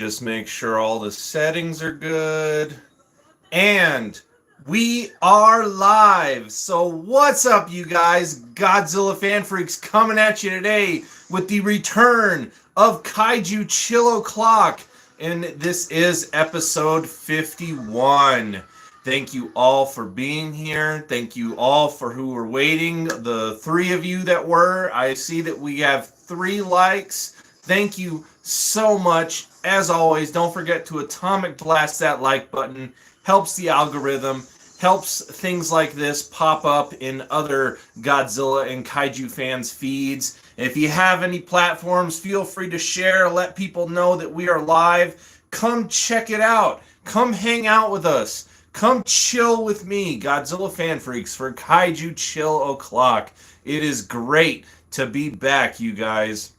Just make sure all the settings are good. And we are live. So, what's up, you guys? Godzilla fan freaks coming at you today with the return of Kaiju Chill O'Clock. And this is episode 51. Thank you all for being here. Thank you all for who were waiting. The three of you that were, I see that we have 3 likes. Thank you so much. As always, don't forget to atomic blast that like button. Helps the algorithm, helps things like this pop up in other Godzilla and Kaiju fans' feeds. If you have any platforms, feel free to share. Let people know that we are live. Come check it out. Come hang out with us. Come chill with me, Godzilla fan freaks, for Kaiju Chill O'Clock. It is great to be back, you guys.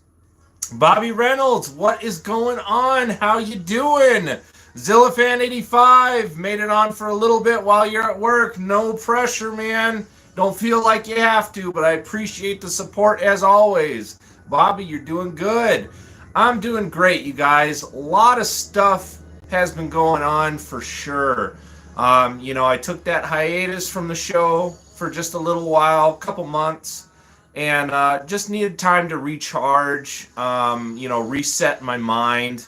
Bobby Reynolds, what is going on? How you doing? ZillaFan85 made it on for a little bit while you're at work. No pressure, man. Don't feel like you have to, but I appreciate the support as always. Bobby, you're doing good. I'm doing great, you guys. A lot of stuff has been going on for sure. I took that hiatus from the show for just a little while, a couple months, and just needed time to recharge, reset my mind.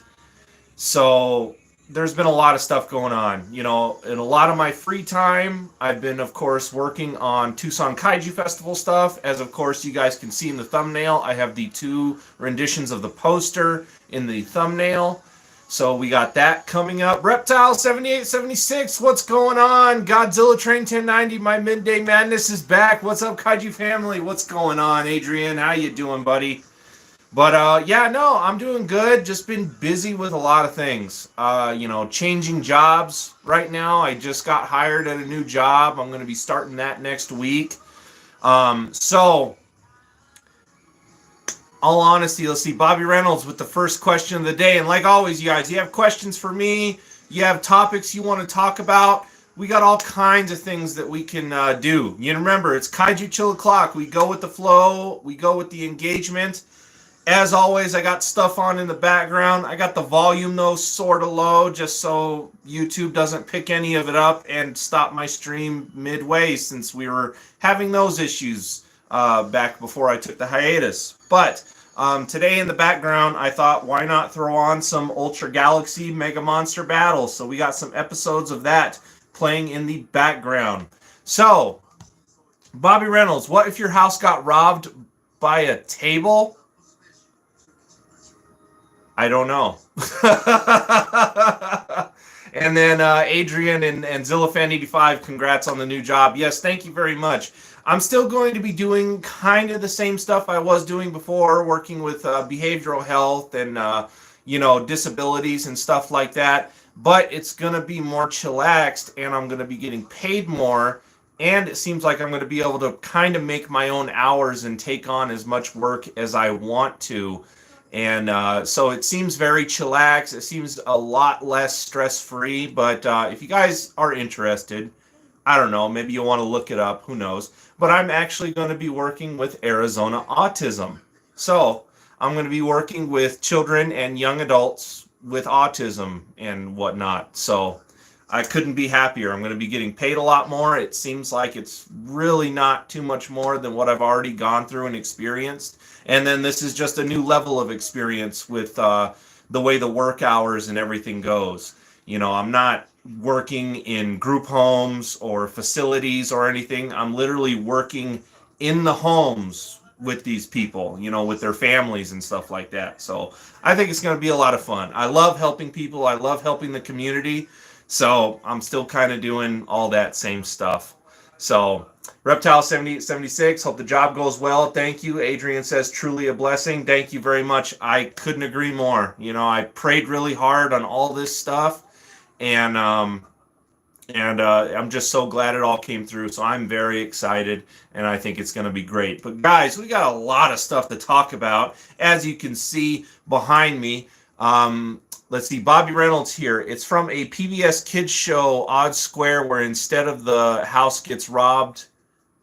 So there's been a lot of stuff going on. In a lot of my free time, I've been, of course, working on Tucson Kaiju Festival stuff. As, of course, you guys can see in the thumbnail, I have the 2 renditions of the poster in the thumbnail. So we got that coming up. Reptile 7876, what's going on? Godzilla Train 1090, my midday madness is back. What's up, Kaiju family? What's going on, Adrian? How you doing, buddy? But I'm doing good. Just been busy with a lot of things. Changing jobs right now. I just got hired at a new job. I'm going to be starting that next week. All honesty, let's see. Bobby Reynolds with the first question of the day. And like always, you guys, you have questions for me. You have topics you want to talk about. We got all kinds of things that we can do. You remember, it's Kaiju Chill O'Clock. We go with the flow. We go with the engagement. As always, I got stuff on in the background. I got the volume, though, sort of low, just so YouTube doesn't pick any of it up and stop my stream midway, since we were having those issues back before I took the hiatus. But today in the background, I thought, why not throw on some Ultra Galaxy Mega Monster Battles? So we got some episodes of that playing in the background. So, Bobby Reynolds, what if your house got robbed by a table? I don't know. And then Adrian and ZillaFan85, congrats on the new job. Yes, thank you very much. I'm still going to be doing kind of the same stuff I was doing before, working with behavioral health and, disabilities and stuff like that. But it's going to be more chillaxed, and I'm going to be getting paid more. And it seems like I'm going to be able to kind of make my own hours and take on as much work as I want to. And so it seems very chillax. It seems a lot less stress-free. But if you guys are interested, I don't know, maybe you'll want to look it up. Who knows? But I'm actually going to be working with Arizona Autism. So I'm going to be working with children and young adults with autism and whatnot. So I couldn't be happier. I'm going to be getting paid a lot more. It seems like it's really not too much more than what I've already gone through and experienced. And then this is just a new level of experience with the way the work hours and everything goes. I'm not working in group homes or facilities or anything. I'm literally working in the homes with these people, with their families and stuff like that. So I think it's going to be a lot of fun. I love helping people. I love helping the community. So I'm still kind of doing all that same stuff. So Reptile 7876, hope the job goes well. Thank you. Adrian says, truly a blessing. Thank you very much. I couldn't agree more. I prayed really hard on all this stuff, and I'm just so glad it all came through. So I'm very excited, and I think it's going to be great. But guys, we got a lot of stuff to talk about, as you can see behind me. Let's see, Bobby Reynolds here. It's from a PBS Kids show, Odd Square, where instead of the house gets robbed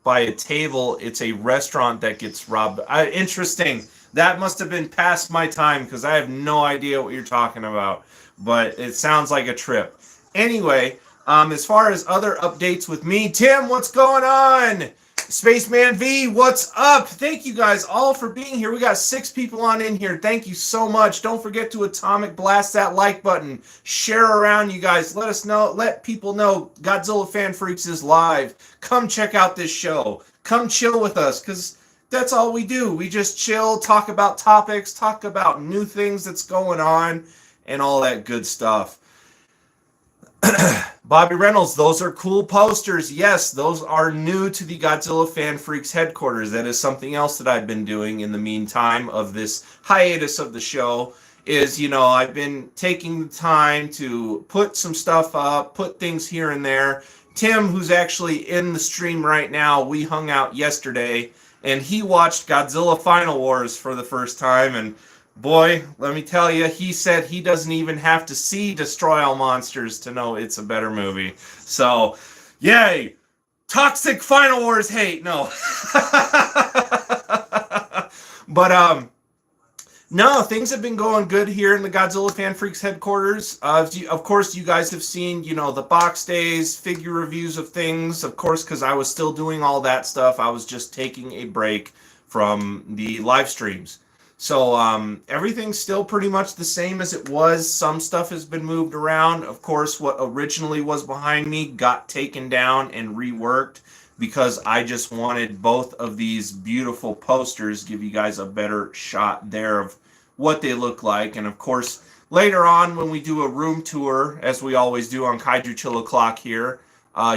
by a table, it's a restaurant that gets robbed. Interesting. That must have been past my time, because I have no idea what you're talking about. but it sounds like a trip. Anyway, as far as other updates with me, Tim, what's going on? Spaceman V, what's up? Thank you guys all for being here. We got 6 people on in here. Thank you so much. Don't forget to atomic blast that like button. Share around, you guys. Let us know. Let people know Godzilla Fan Freaks is live. Come check out this show. Come chill with us, because that's all we do. We just chill, talk about topics, talk about new things that's going on, and all that good stuff. Bobby Reynolds, those are cool posters. Yes, those are new to the Godzilla Fan Freaks headquarters. That is something else that I've been doing in the meantime of this hiatus of the show. I've been taking the time to put some stuff up, put things here and there. Tim, who's actually in the stream right now, we hung out yesterday, and he watched Godzilla Final Wars for the first time, and boy, let me tell you, he said he doesn't even have to see Destroy All Monsters to know it's a better movie. So, yay! Toxic Final Wars hate! No. But, no, things have been going good here in the Godzilla Fan Freaks headquarters. Of course, you guys have seen, the box days, figure reviews of things. Of course, because I was still doing all that stuff. I was just taking a break from the live streams. So everything's still pretty much the same as it was. Some stuff has been moved around. Of course, what originally was behind me got taken down and reworked because I just wanted both of these beautiful posters, give you guys a better shot there of what they look like. And of course, later on when we do a room tour, as we always do on Kaiju Chill O'Clock here,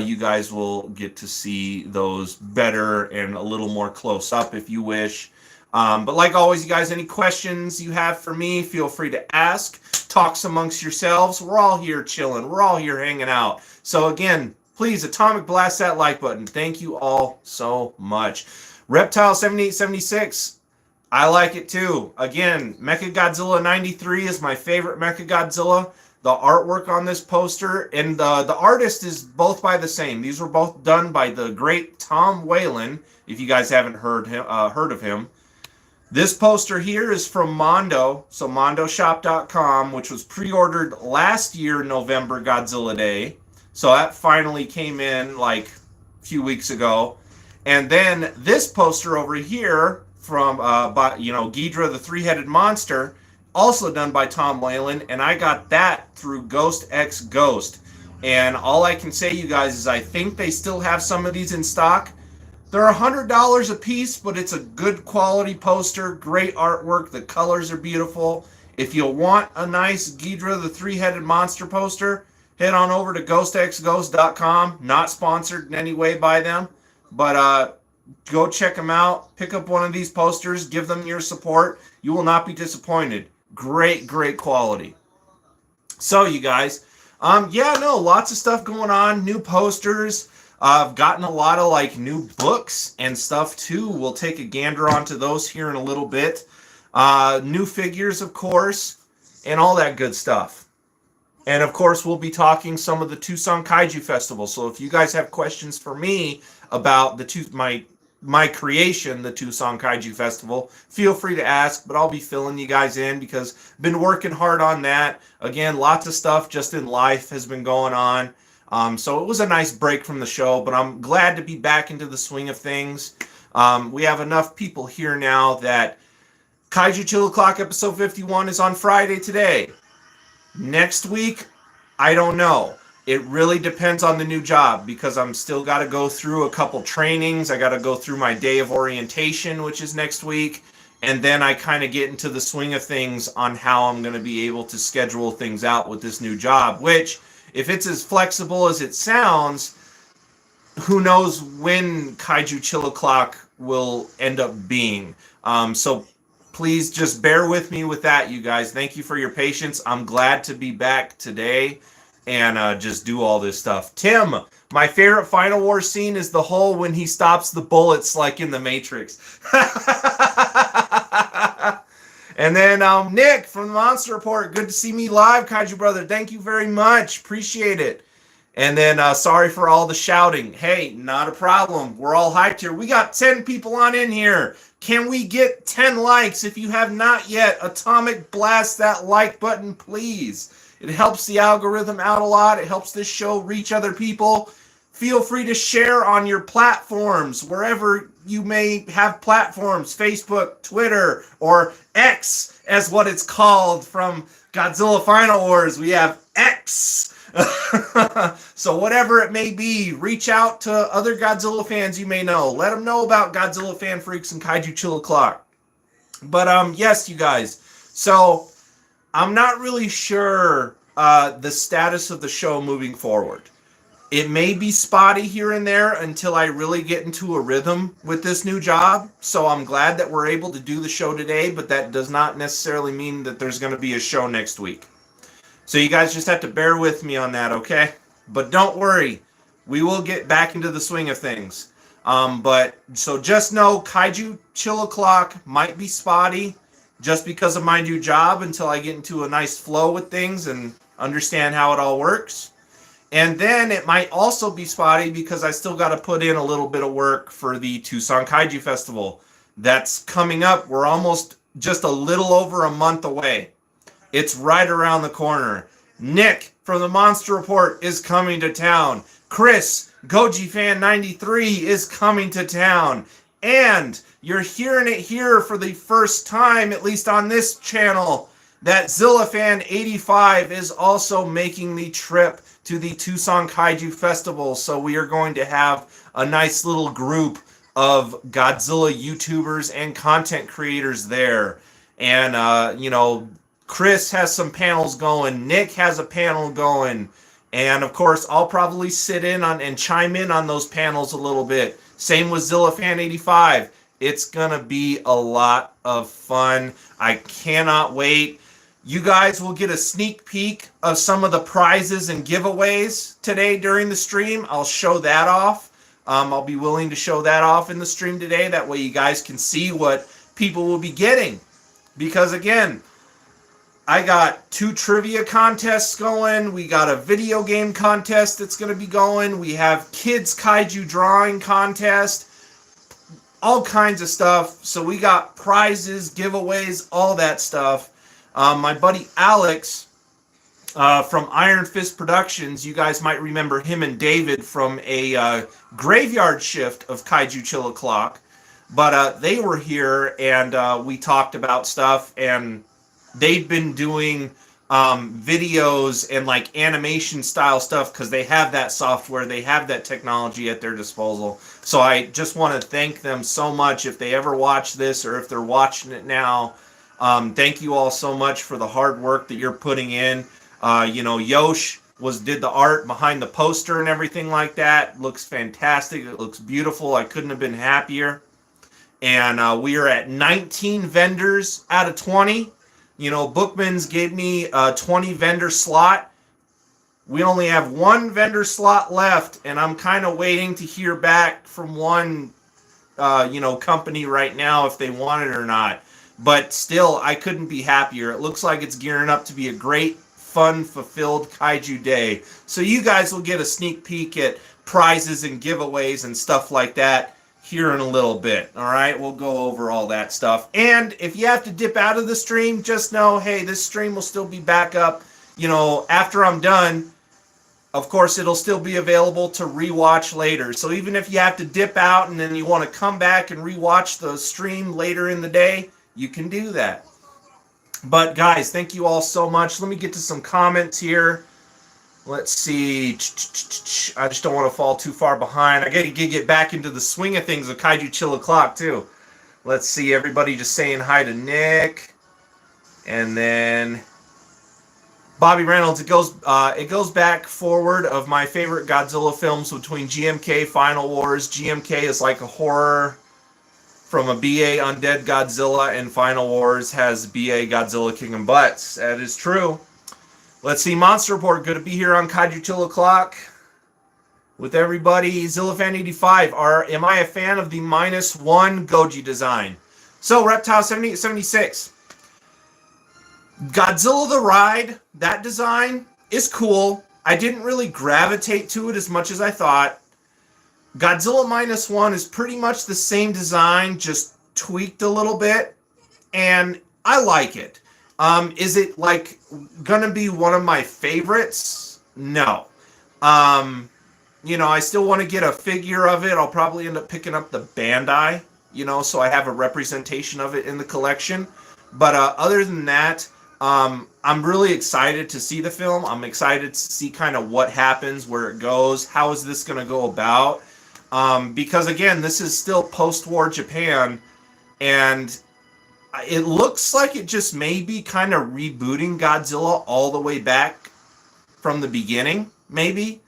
you guys will get to see those better and a little more close up if you wish. But like always, you guys, any questions you have for me, feel free to ask. Talks amongst yourselves. We're all here chilling. We're all here hanging out. So again, please atomic blast that like button. Thank you all so much. Reptile 7876. I like it too. Again, Mechagodzilla 93 is my favorite Mechagodzilla. The artwork on this poster, and the artist is both by the same. These were both done by the great Tom Whalen, if you guys haven't heard of him. This poster here is from Mondo, so mondoshop.com, which was pre-ordered last year, November Godzilla Day. So that finally came in like a few weeks ago. And then this poster over here from, Ghidorah the Three-Headed Monster, also done by Tom Whalen, and I got that through Ghost X Ghost. And all I can say, you guys, is I think they still have some of these in stock. They're $100 a piece, but it's a good quality poster, great artwork, the colors are beautiful. If you want a nice Ghidorah the Three-Headed Monster poster, head on over to ghostxghost.com. Not sponsored in any way by them, but go check them out. Pick up one of these posters, give them your support. You will not be disappointed. Great, great quality. So, you guys, lots of stuff going on, new posters. I've gotten a lot of new books and stuff too. We'll take a gander onto those here in a little bit. New figures, of course, and all that good stuff. And of course, we'll be talking some of the Tucson Kaiju Festival. So if you guys have questions for me about my creation, the Tucson Kaiju Festival, feel free to ask, but I'll be filling you guys in because I've been working hard on that. Again, lots of stuff just in life has been going on. So it was a nice break from the show, but I'm glad to be back into the swing of things. We have enough people here now that Kaiju Chill O'Clock episode 51 is on Friday today. Next week, I don't know. It really depends on the new job because I'm still got to go through a couple trainings. I got to go through my day of orientation, which is next week. And then I kind of get into the swing of things on how I'm going to be able to schedule things out with this new job, which, if it's as flexible as it sounds, who knows when Kaiju Chill O'Clock will end up being. So please just bear with me with that, you guys. Thank you for your patience. I'm glad to be back today and just do all this stuff. Tim, my favorite Final War scene is the hole when he stops the bullets like in the Matrix. And then Nick from the Monster Report, good to see me live, Kaiju Brother. Thank you very much. Appreciate it. And then sorry for all the shouting. Hey, not a problem. We're all hyped here. We got 10 people on in here. Can we get 10 likes? If you have not yet, atomic blast that like button, please. It helps the algorithm out a lot. It helps this show reach other people. Feel free to share on your platforms, wherever you may have platforms, Facebook, Twitter, or X, as what it's called from Godzilla Final Wars. We have X. So whatever it may be, reach out to other Godzilla fans you may know. Let them know about Godzilla Fan Freaks and Kaiju Chill O'Clock. But yes, you guys. So I'm not really sure the status of the show moving forward. It may be spotty here and there until I really get into a rhythm with this new job. So I'm glad that we're able to do the show today, but that does not necessarily mean that there's going to be a show next week. So you guys just have to bear with me on that, okay? But don't worry. We will get back into the swing of things. But so just know Kaiju Chill O'Clock might be spotty just because of my new job until I get into a nice flow with things and understand how it all works. And then it might also be spotty because I still got to put in a little bit of work for the Tucson Kaiju Festival. That's coming up. We're almost just a little over a month away. It's right around the corner. Nick from the Monster Report is coming to town. Chris, Goji Fan 93, is coming to town. And you're hearing it here for the first time, at least on this channel, that Zilla Fan 85 is also making the trip to the Tucson Kaiju Festival. So we are going to have a nice little group of Godzilla YouTubers and content creators there. And, Chris has some panels going. Nick has a panel going. And, of course, I'll probably sit in on and chime in on those panels a little bit. Same with Zilla Fan 85. It's going to be a lot of fun. I cannot wait. You guys will get a sneak peek of some of the prizes and giveaways today during the stream. I'll show that off. I'll be willing to show that off in the stream today. That way you guys can see what people will be getting. Because, again, I got 2 trivia contests going. We got a video game contest that's going to be going. We have kids kaiju drawing contest. All kinds of stuff. So we got prizes, giveaways, all that stuff. My buddy Alex from Iron Fist Productions, you guys might remember him and David from a graveyard shift of Kaiju Chill O'Clock. But they were here and we talked about stuff, and they've been doing videos and like animation style stuff because they have that software, they have that technology at their disposal. So I just want to thank them so much if they ever watch this or if they're watching it now. Thank you all so much for the hard work that you're putting in. Yosh did the art behind the poster and everything like that. Looks fantastic. It looks beautiful. I couldn't have been happier. And we are at 19 vendors out of 20. Bookman's gave me a 20 vendor slot. We only have 1 vendor slot left, and I'm kind of waiting to hear back from one, company right now if they want it or not. But still, I couldn't be happier. It looks like it's gearing up to be a great, fun, fulfilled Kaiju day. So you guys will get a sneak peek at prizes and giveaways and stuff like that here in a little bit. All right, we'll go over all that stuff. And if you have to dip out of the stream, just know, hey, this stream will still be back up. After I'm done, of course, it'll still be available to rewatch later. So even if you have to dip out and then you want to come back and rewatch the stream later in the day, you can do that. But guys, thank you all so much. Let me get to some comments here. Let's see. I just don't want to fall too far behind. I got to get back into the swing of things of Kaiju Chill O'Clock too. Let's see. Everybody just saying hi to Nick. And then Bobby Reynolds. It goes back forward of my favorite Godzilla films between GMK, Final Wars. GMK is like a horror from a BA Undead Godzilla, and Final Wars has BA Godzilla Kicking Butts. That is true. Let's see, Monster Report, good to be here on Kaiju Chill O'Clock with everybody. Zillafan 85, am I a fan of the -1 Goji design? So, Reptile 7876. Godzilla the Ride, that design is cool. I didn't really gravitate to it as much as I thought. Godzilla -1 is pretty much the same design, just tweaked a little bit, and I like it. Is it like gonna be one of my favorites? No. Um, I still want to get a figure of it. I'll probably end up picking up the Bandai, so I have a representation of it in the collection. But other than that, I'm really excited to see the film. I'm excited to see kind of what happens, where it goes, how is this going to go about. Because again, this is still post-war Japan, and it looks like it just may be kind of rebooting Godzilla all the way back from the beginning, maybe.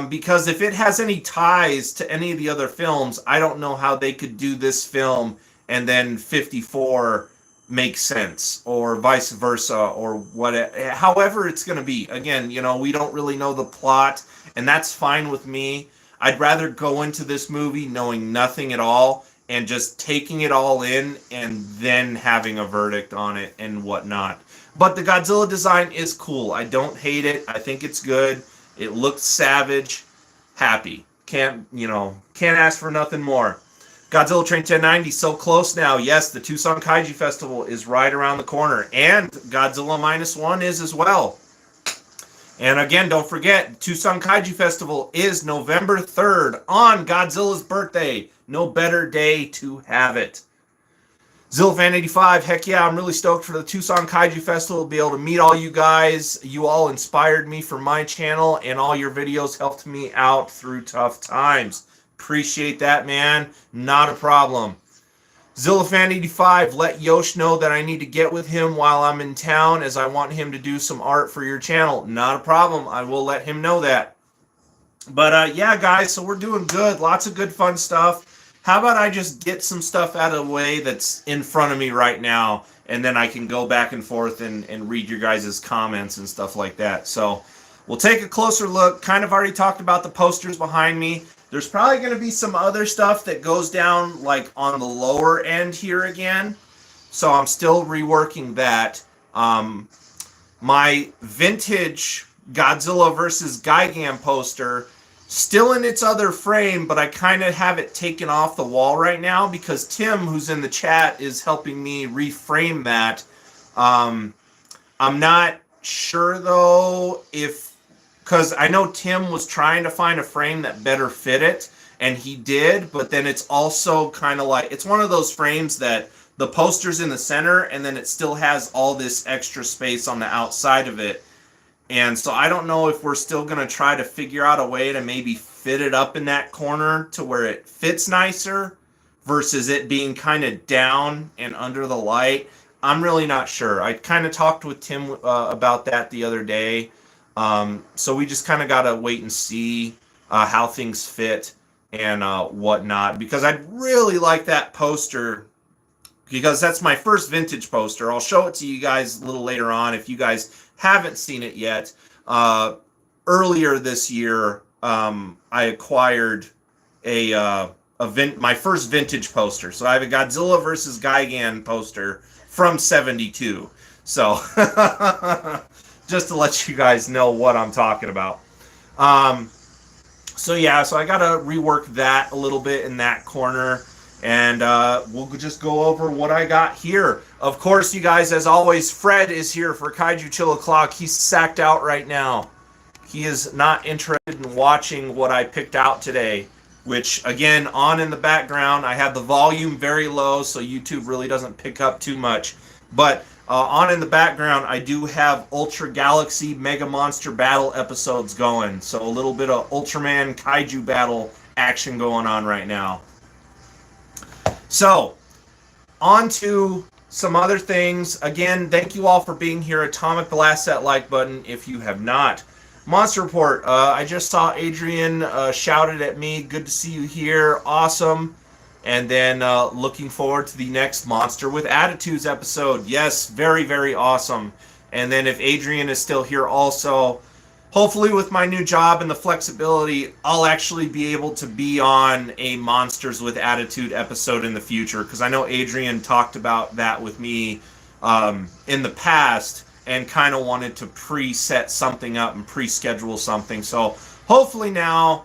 Because if it has any ties to any of the other films, I don't know how they could do this film and then 54 make sense, or vice versa, or however it's going to be. Again, we don't really know the plot, and that's fine with me. I'd rather go into this movie knowing nothing at all and just taking it all in and then having a verdict on it and whatnot. But the Godzilla design is cool. I don't hate it. I think it's good. It looks savage. Happy. Can't ask for nothing more. Godzilla Train 1090, so close now. Yes, the Tucson Kaiju Festival is right around the corner. And Godzilla Minus One is as well. And again, don't forget, Tucson Kaiju Festival is November 3rd on Godzilla's birthday. No better day to have it. ZillaFan85, heck yeah, I'm really stoked for the Tucson Kaiju Festival to be able to meet all you guys. You all inspired me for my channel, and all your videos helped me out through tough times. Appreciate that, man. Not a problem. ZillaFan85, let Yosh know that I need to get with him while I'm in town, as I want him to do some art for your channel. Not a problem. I will let him know that. But yeah, guys, so we're doing good. Lots of good fun stuff. How about I just get some stuff out of the way that's in front of me right now, and then I can go back and forth and read your guys' comments and stuff like that. So we'll take a closer look. Kind of already talked about the posters behind me. There's probably going to be some other stuff that goes down like on the lower end here again. So I'm still reworking that. My vintage Godzilla vs. Gigan poster, still in its other frame, but I kind of have it taken off the wall right now because Tim, who's in the chat, is helping me reframe that. I'm not sure, though, because I know Tim was trying to find a frame that better fit it, and he did, but then it's also kind of like, it's one of those frames that the poster's in the center, and then it still has all this extra space on the outside of it. And so I don't know if we're still going to try to figure out a way to maybe fit it up in that corner to where it fits nicer versus it being kind of down and under the light. I'm really not sure. I kind of talked with Tim about that the other day. So we just kind of got to wait and see how things fit and whatnot. Because I'd really like that poster, because that's my first vintage poster. I'll show it to you guys a little later on if you guys haven't seen it yet. Earlier this year, I acquired my first vintage poster. So I have a Godzilla vs. Gigan poster from '72. So just to let you guys know what I'm talking about. So yeah, so I got to rework that a little bit in that corner. And we'll just go over what I got here. Of course, you guys, as always, Fred is here for Kaiju Chill O'Clock. He's sacked out right now. He is not interested in watching what I picked out today, which, again, on in the background. I have the volume very low, so YouTube really doesn't pick up too much. But on in the background, I do have Ultra Galaxy Mega Monster Battle episodes going. So a little bit of Ultraman Kaiju battle action going on right now. So, on to some other things. Again, thank you all for being here. Atomic Blast that like button if you have not. Monster Report. I just saw Adrian shouted at me. Good to see you here. Awesome. And then looking forward to the next Monster with Attitudes episode. Yes, very, very awesome. And then if Adrian is still here also, hopefully with my new job and the flexibility, I'll actually be able to be on a Monsters with Attitude episode in the future, because I know Adrian talked about that with me in the past and kind of wanted to pre-set something up and pre-schedule something. So hopefully now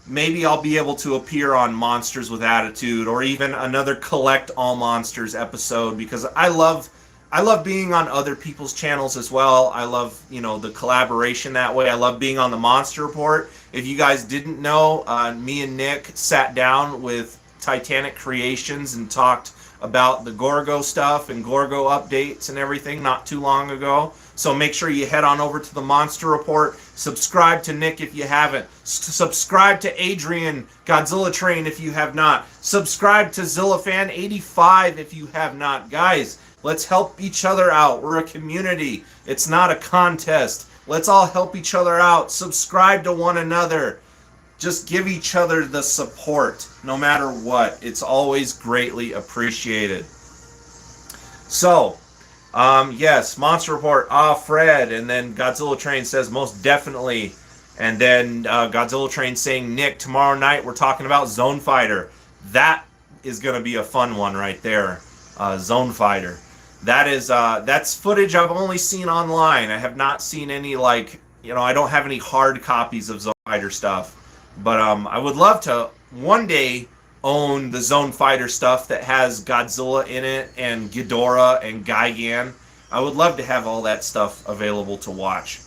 maybe I'll be able to appear on Monsters with Attitude, or even another Collect All Monsters episode, because I love I love being on other people's channels as well. I love, the collaboration that way. I love being on the Monster Report. If you guys didn't know, me and Nick sat down with Titanic Creations and talked about the Gorgo stuff and Gorgo updates and everything not too long ago. So make sure you head on over to the Monster Report. Subscribe to Nick if you haven't. Subscribe to Adrian Godzilla Train if you have not. Subscribe to ZillaFan85 if you have not. Guys, let's help each other out. We're a community. It's not a contest. Let's all help each other out. Subscribe to one another. Just give each other the support, no matter what. It's always greatly appreciated. So, yes, Monster Report, Fred, and then Godzilla Train says most definitely. And then Godzilla Train saying, Nick, tomorrow night we're talking about Zone Fighter. That is going to be a fun one right there. Zone Fighter. That's footage I've only seen online. I have not seen any, I don't have any hard copies of Zone Fighter stuff. But I would love to one day own the Zone Fighter stuff that has Godzilla in it and Ghidorah and Gigan. I would love to have all that stuff available to watch.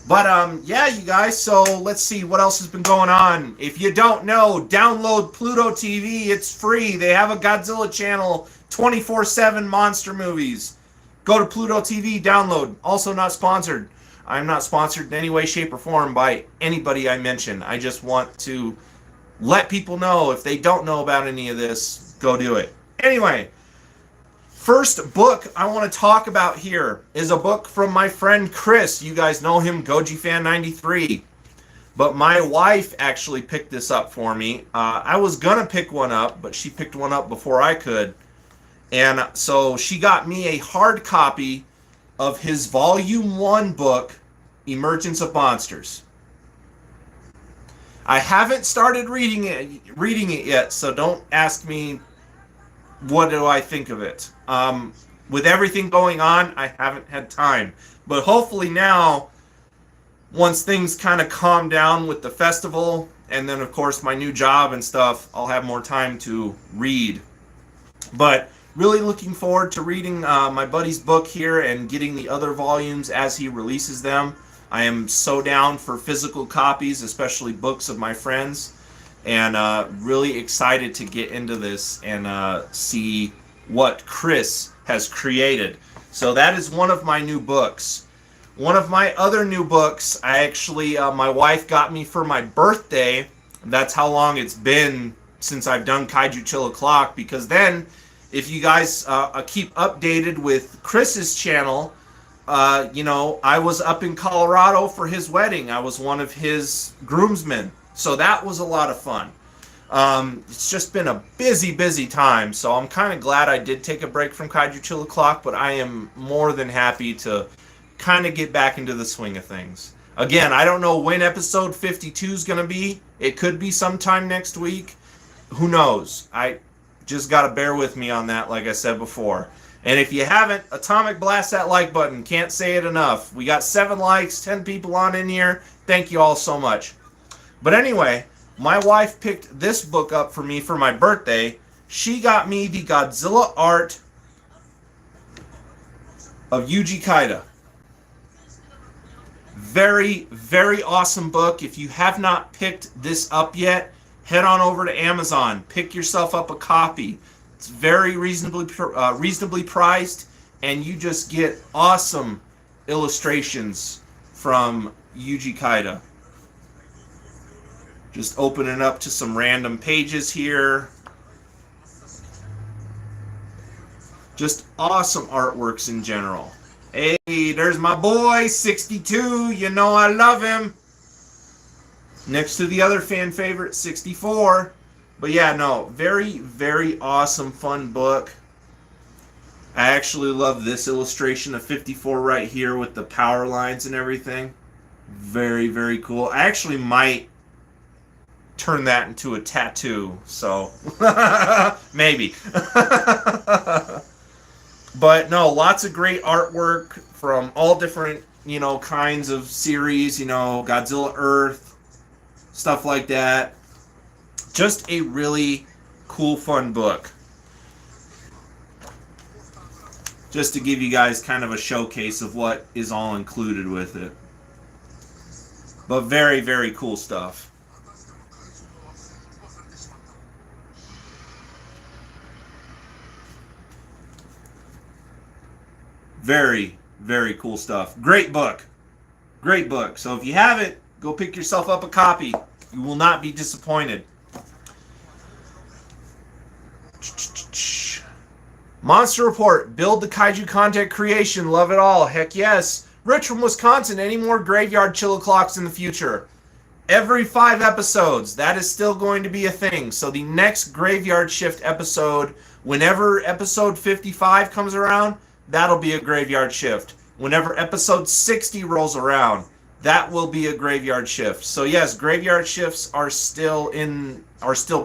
But yeah, you guys, so let's see what else has been going on. If you don't know, download Pluto TV. It's free. They have a Godzilla channel, 24/7 monster movies. Go to Pluto TV, download. Also not sponsored. I'm not sponsored in any way, shape, or form by anybody I mention. I just want to let people know if they don't know about any of this, go do it. Anyway, first book I want to talk about here is a book from my friend Chris. You guys know him, GojiFan93. But my wife actually picked this up for me. I was going to pick one up, but she picked one up before I could. And so she got me a hard copy of his Volume 1 book, Emergence of Monsters. I haven't started reading it yet, so don't ask me what do I think of it. With everything going on, I haven't had time. But hopefully now, once things kind of calm down with the festival, and then of course my new job and stuff, I'll have more time to read. But really looking forward to reading my buddy's book here and getting the other volumes as he releases them. I am so down for physical copies, especially books of my friends, and really excited to get into this and see what Chris has created. So that is one of my new books. One of my other new books, I actually, my wife got me for my birthday. That's how long it's been since I've done Kaiju Chill O'Clock, because then, if you guys keep updated with Chris's channel, I was up in Colorado for his wedding. I was one of his groomsmen. So that was a lot of fun. It's just been a busy time. So I'm kind of glad I did take a break from Kaiju Chill O'Clock, but I am more than happy to kind of get back into the swing of things. Again, I don't know when episode 52 is going to be. It could be sometime next week. Who knows? I just got to bear with me on that, like I said before. And if you haven't, Atomic Blast that like button. Can't say it enough. We got 7 likes, 10 people on in here. Thank you all so much. But anyway, my wife picked this book up for me for my birthday. She got me the Godzilla art of Yuji Kaida. Very awesome book. If you have not picked this up yet, head on over to Amazon. Pick yourself up a copy. It's very reasonably priced, and you just get awesome illustrations from Yuji Kaida. Just opening up to some random pages here. Just awesome artworks in general. Hey, there's my boy, 62. You know I love him. Next to the other fan favorite, 64. But yeah, no, very awesome, fun book. I actually love this illustration of 54 right here with the power lines and everything. Very cool. I actually might turn that into a tattoo, so maybe. But no, lots of great artwork from all different, kinds of series, Godzilla Earth, stuff like that. Just a really cool, fun book. just to give you guys kind of a showcase of what is all included with it. But very, very cool stuff. Very, very cool stuff. Great book. Great book. So if you have it, go pick yourself up a copy. You will not be disappointed. Monster Report. Build the Kaiju content creation. Love it all. Heck yes. Rich from Wisconsin. Any more graveyard chill clocks in the future? Every 5 episodes. That is still going to be a thing. So the next graveyard shift episode, whenever episode 55 comes around, that'll be a graveyard shift. Whenever episode 60 rolls around, that will be a graveyard shift. So yes, graveyard shifts are still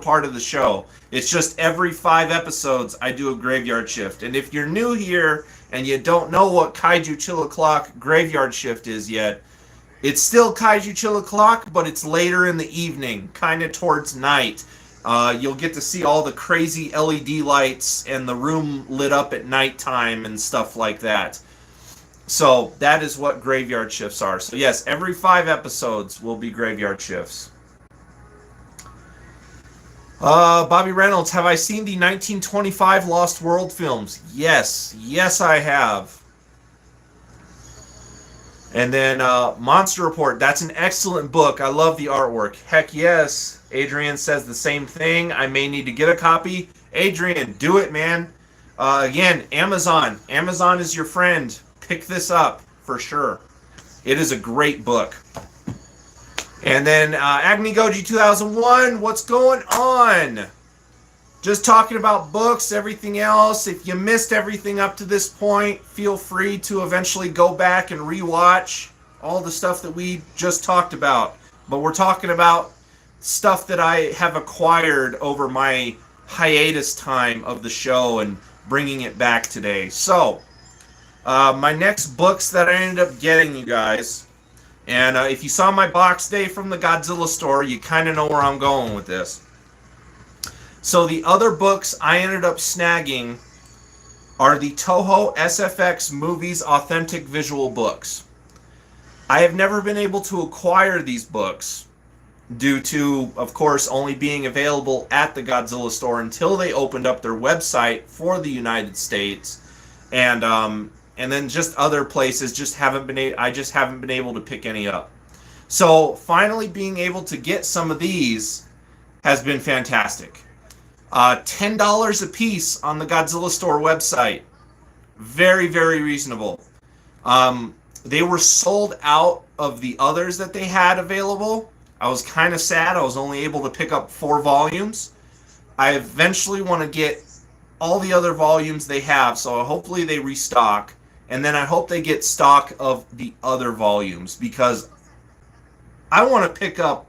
part of the show. It's just every 5 episodes I do a graveyard shift. And if you're new here and you don't know what Kaiju Chill O'Clock graveyard shift is yet, it's still Kaiju Chill O'Clock, but it's later in the evening, kind of towards night. You'll get to see all the crazy LED lights and the room lit up at nighttime and stuff like that. So that is what graveyard shifts are. So yes, every 5 episodes will be graveyard shifts. Bobby Reynolds, have I seen the 1925 Lost World films? Yes. Yes, I have. And then Monster Report, that's an excellent book. I love the artwork. Heck yes. Adrian says the same thing. I may need to get a copy. Adrian, do it, man. Again, Amazon. Amazon is your friend. Pick this up for sure. It is a great book. And then Agni Goji 2001, what's going on? Just talking about books, everything else. If you missed everything up to this point, feel free to eventually go back and rewatch all the stuff that we just talked about. But we're talking about stuff that I have acquired over my hiatus time of the show and bringing it back today. So, my next books that I ended up getting, you guys, and if you saw my box day from the Godzilla store, you kind of know where I'm going with this. So the other books I ended up snagging are the Toho SFX Movies Authentic Visual Books. I have never been able to acquire these books due to, of course, only being available at the Godzilla store until they opened up their website for the United States, and then just other places I just haven't been able to pick any up. So finally being able to get some of these has been fantastic. $10 a piece on the Godzilla store website. Very, very reasonable. They were sold out of the others that they had available. I was kind of sad. I was only able to pick up 4 volumes. I eventually want to get all the other volumes they have, so hopefully they restock. And then I hope they get stock of the other volumes, because I want to pick up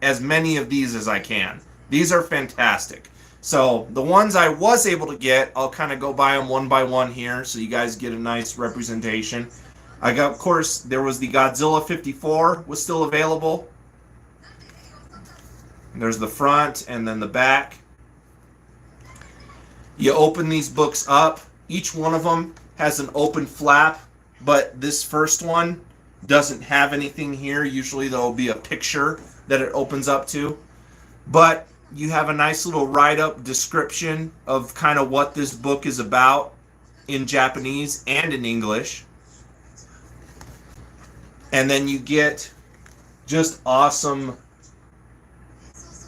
as many of these as I can. These are fantastic. So the ones I was able to get, I'll kind of go by them one by one here so you guys get a nice representation. I got, of course, there was the Godzilla 54 was still available. There's the front and then the back. You open these books up. Each one of them has an open flap, but this first one doesn't have anything here. Usually there will be a picture that it opens up to. But you have a nice little write-up description of kind of what this book is about in Japanese and in English. And then you get just awesome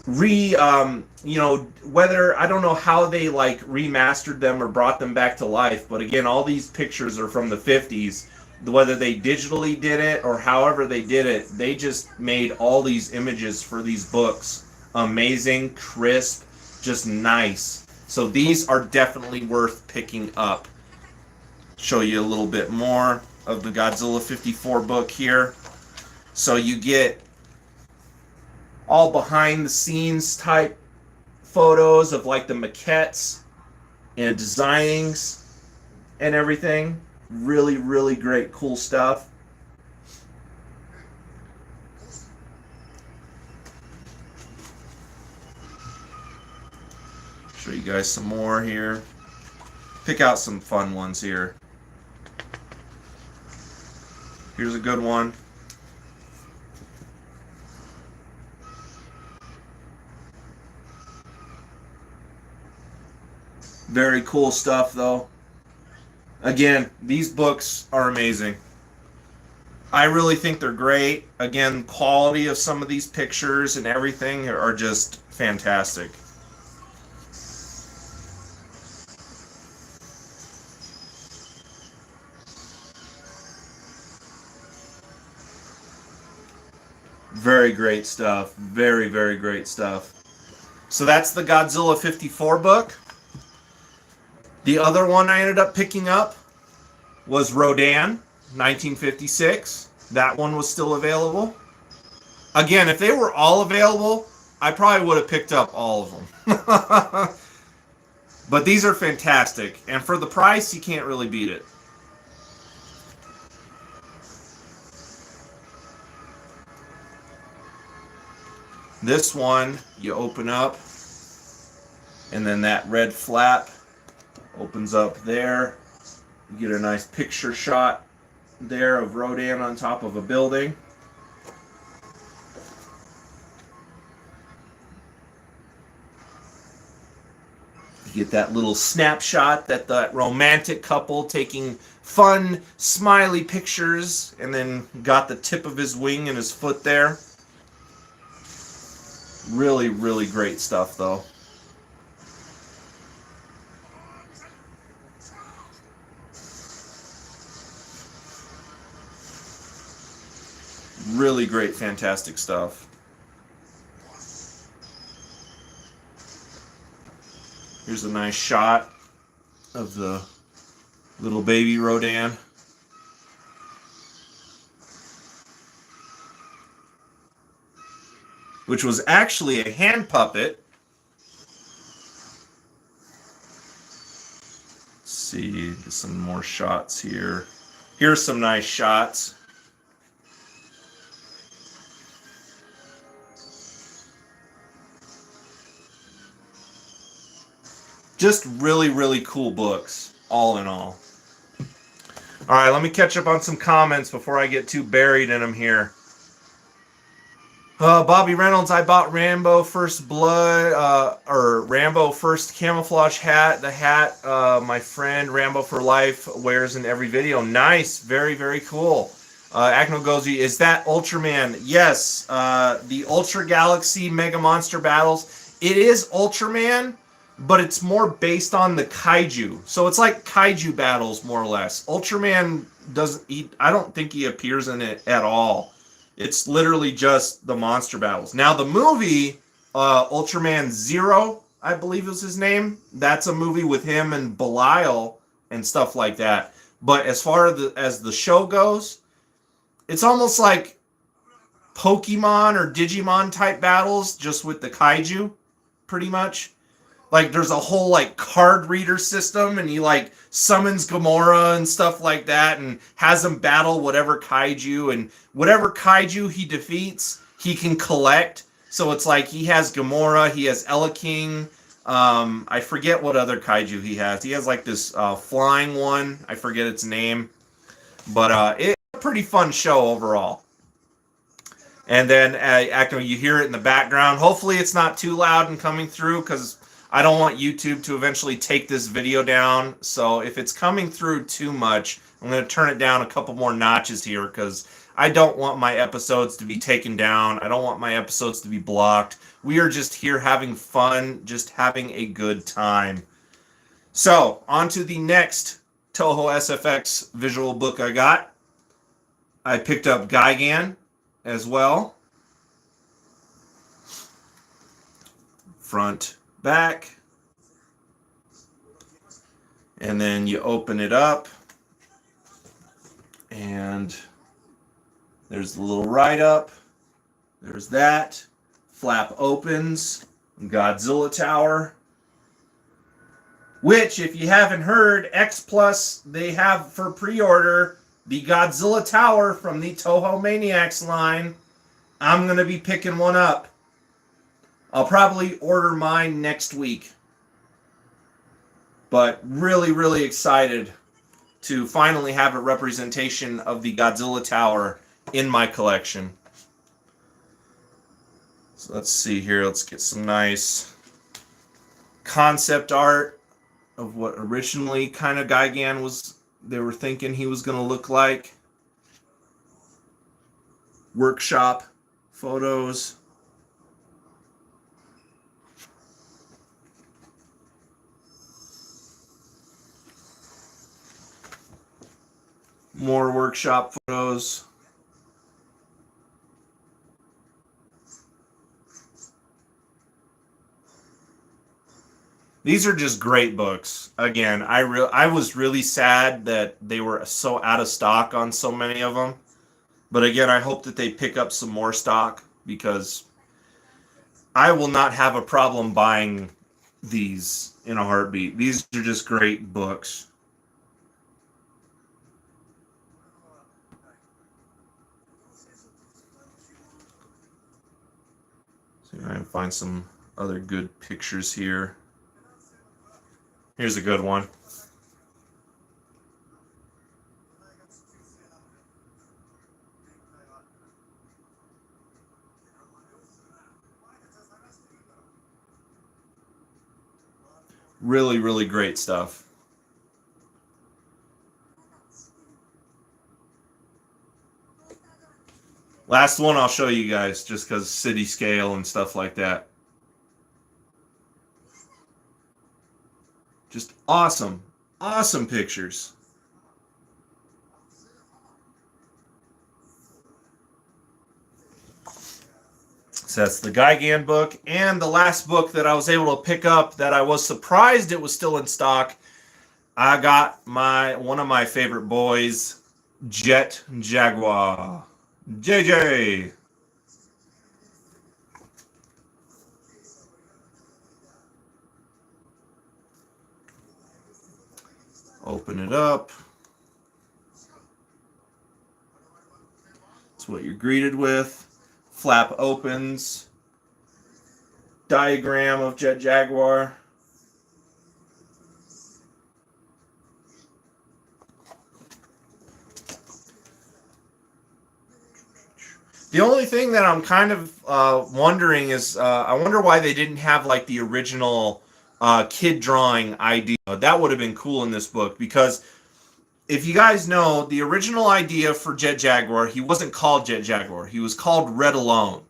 whether, I don't know how they like remastered them or brought them back to life, but again, all these pictures are from the 50s. Whether they digitally did it or however they did it, they just made all these images for these books amazing, crisp, just nice. So these are definitely worth picking up. Show you a little bit more of the Godzilla 54 book here. So you get all behind the scenes type photos of like the maquettes and designings and everything. Really, really great, cool stuff. Show you guys some more here. Pick out some fun ones here. Here's a good one. Very cool stuff, though. Again, these books are amazing. I really think they're great. Again, quality of some of these pictures and everything are just fantastic. Very great stuff. Very, very great stuff. So that's the Godzilla 54 book. The other one I ended up picking up was Rodan, 1956. That one was still available. Again, if they were all available, I probably would have picked up all of them. But these are fantastic. And for the price, you can't really beat it. This one, you open up, and then that red flap opens up there. You get a nice picture shot there of Rodan on top of a building. You get that little snapshot that romantic couple taking fun, smiley pictures, and then got the tip of his wing and his foot there. Really, really great stuff, though. Really great, fantastic stuff. Here's a nice shot of the little baby Rodan. Which was actually a hand puppet. Let's see, get some more shots here. Here's some nice shots. Just really, really cool books, all in all. All right, let me catch up on some comments before I get too buried in them here. Bobby Reynolds, I bought Rambo First Blood, or Rambo First Camouflage hat. The hat my friend Rambo for Life wears in every video. Nice, very, very cool. Acno Gozi, is that Ultraman? Yes, the Ultra Galaxy Mega Monster Battles. It is Ultraman, but it's more based on the Kaiju. So it's like Kaiju battles, more or less. Ultraman I don't think he appears in it at all. It's literally just the monster battles. Now, the movie, Ultraman Zero, I believe is his name, that's a movie with him and Belial and stuff like that. But as far as the show goes, it's almost like Pokemon or Digimon type battles, just with the Kaiju, pretty much. Like, there's a whole, like, card reader system, and he, like, summons Gamora and stuff like that, and has him battle whatever Kaiju, and whatever Kaiju he defeats, he can collect. So it's like, he has Gamora, he has King. I forget what other Kaiju he has. He has, like, this flying one. I forget its name. But it's a pretty fun show overall. And then, you hear it in the background. Hopefully it's not too loud and coming through, because I don't want YouTube to eventually take this video down. So if it's coming through too much, I'm going to turn it down a couple more notches here, because I don't want my episodes to be taken down. I don't want my episodes to be blocked. We are just here having fun, just having a good time. So on to the next Toho SFX visual book I got. I picked up Gigan as well. Front, back, and then you open it up, and there's the little write-up. There's that. Flap opens. Godzilla Tower. Which, if you haven't heard, X Plus, they have for pre-order the Godzilla Tower from the Toho Maniacs line. I'm going to be picking one up. I'll probably order mine next week. But really, really excited to finally have a representation of the Godzilla Tower in my collection. So let's see here. Let's get some nice concept art of what originally kind of Gigan was, they were thinking he was going to look like. Workshop photos. More workshop photos. These are just great books. Again, I was really sad that they were so out of stock on so many of them. But again, I hope that they pick up some more stock, because I will not have a problem buying these in a heartbeat. These are just great books. See if I can find some other good pictures here. Here's a good one. Really, really great stuff. Last one I'll show you guys, just because city scale and stuff like that. Just awesome, awesome pictures. So that's the Gigan book. And the last book that I was able to pick up that I was surprised it was still in stock, I got one of my favorite boys, Jet Jaguar. JJ. Open it up. That's what you're greeted with. Flap opens. Diagram of Jet Jaguar. The only thing that I'm kind of wondering is, I wonder why they didn't have like the original kid drawing idea. That would have been cool in this book, because if you guys know, the original idea for Jet Jaguar, he wasn't called Jet Jaguar. He was called Red Alone.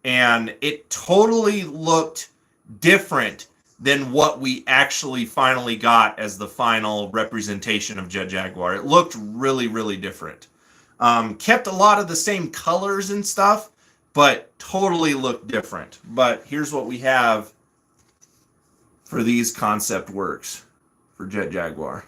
And it totally looked different than what we actually finally got as the final representation of Jet Jaguar. It looked really, really different. Kept a lot of the same colors and stuff, but totally looked different. But here's what we have for these concept works for Jet Jaguar.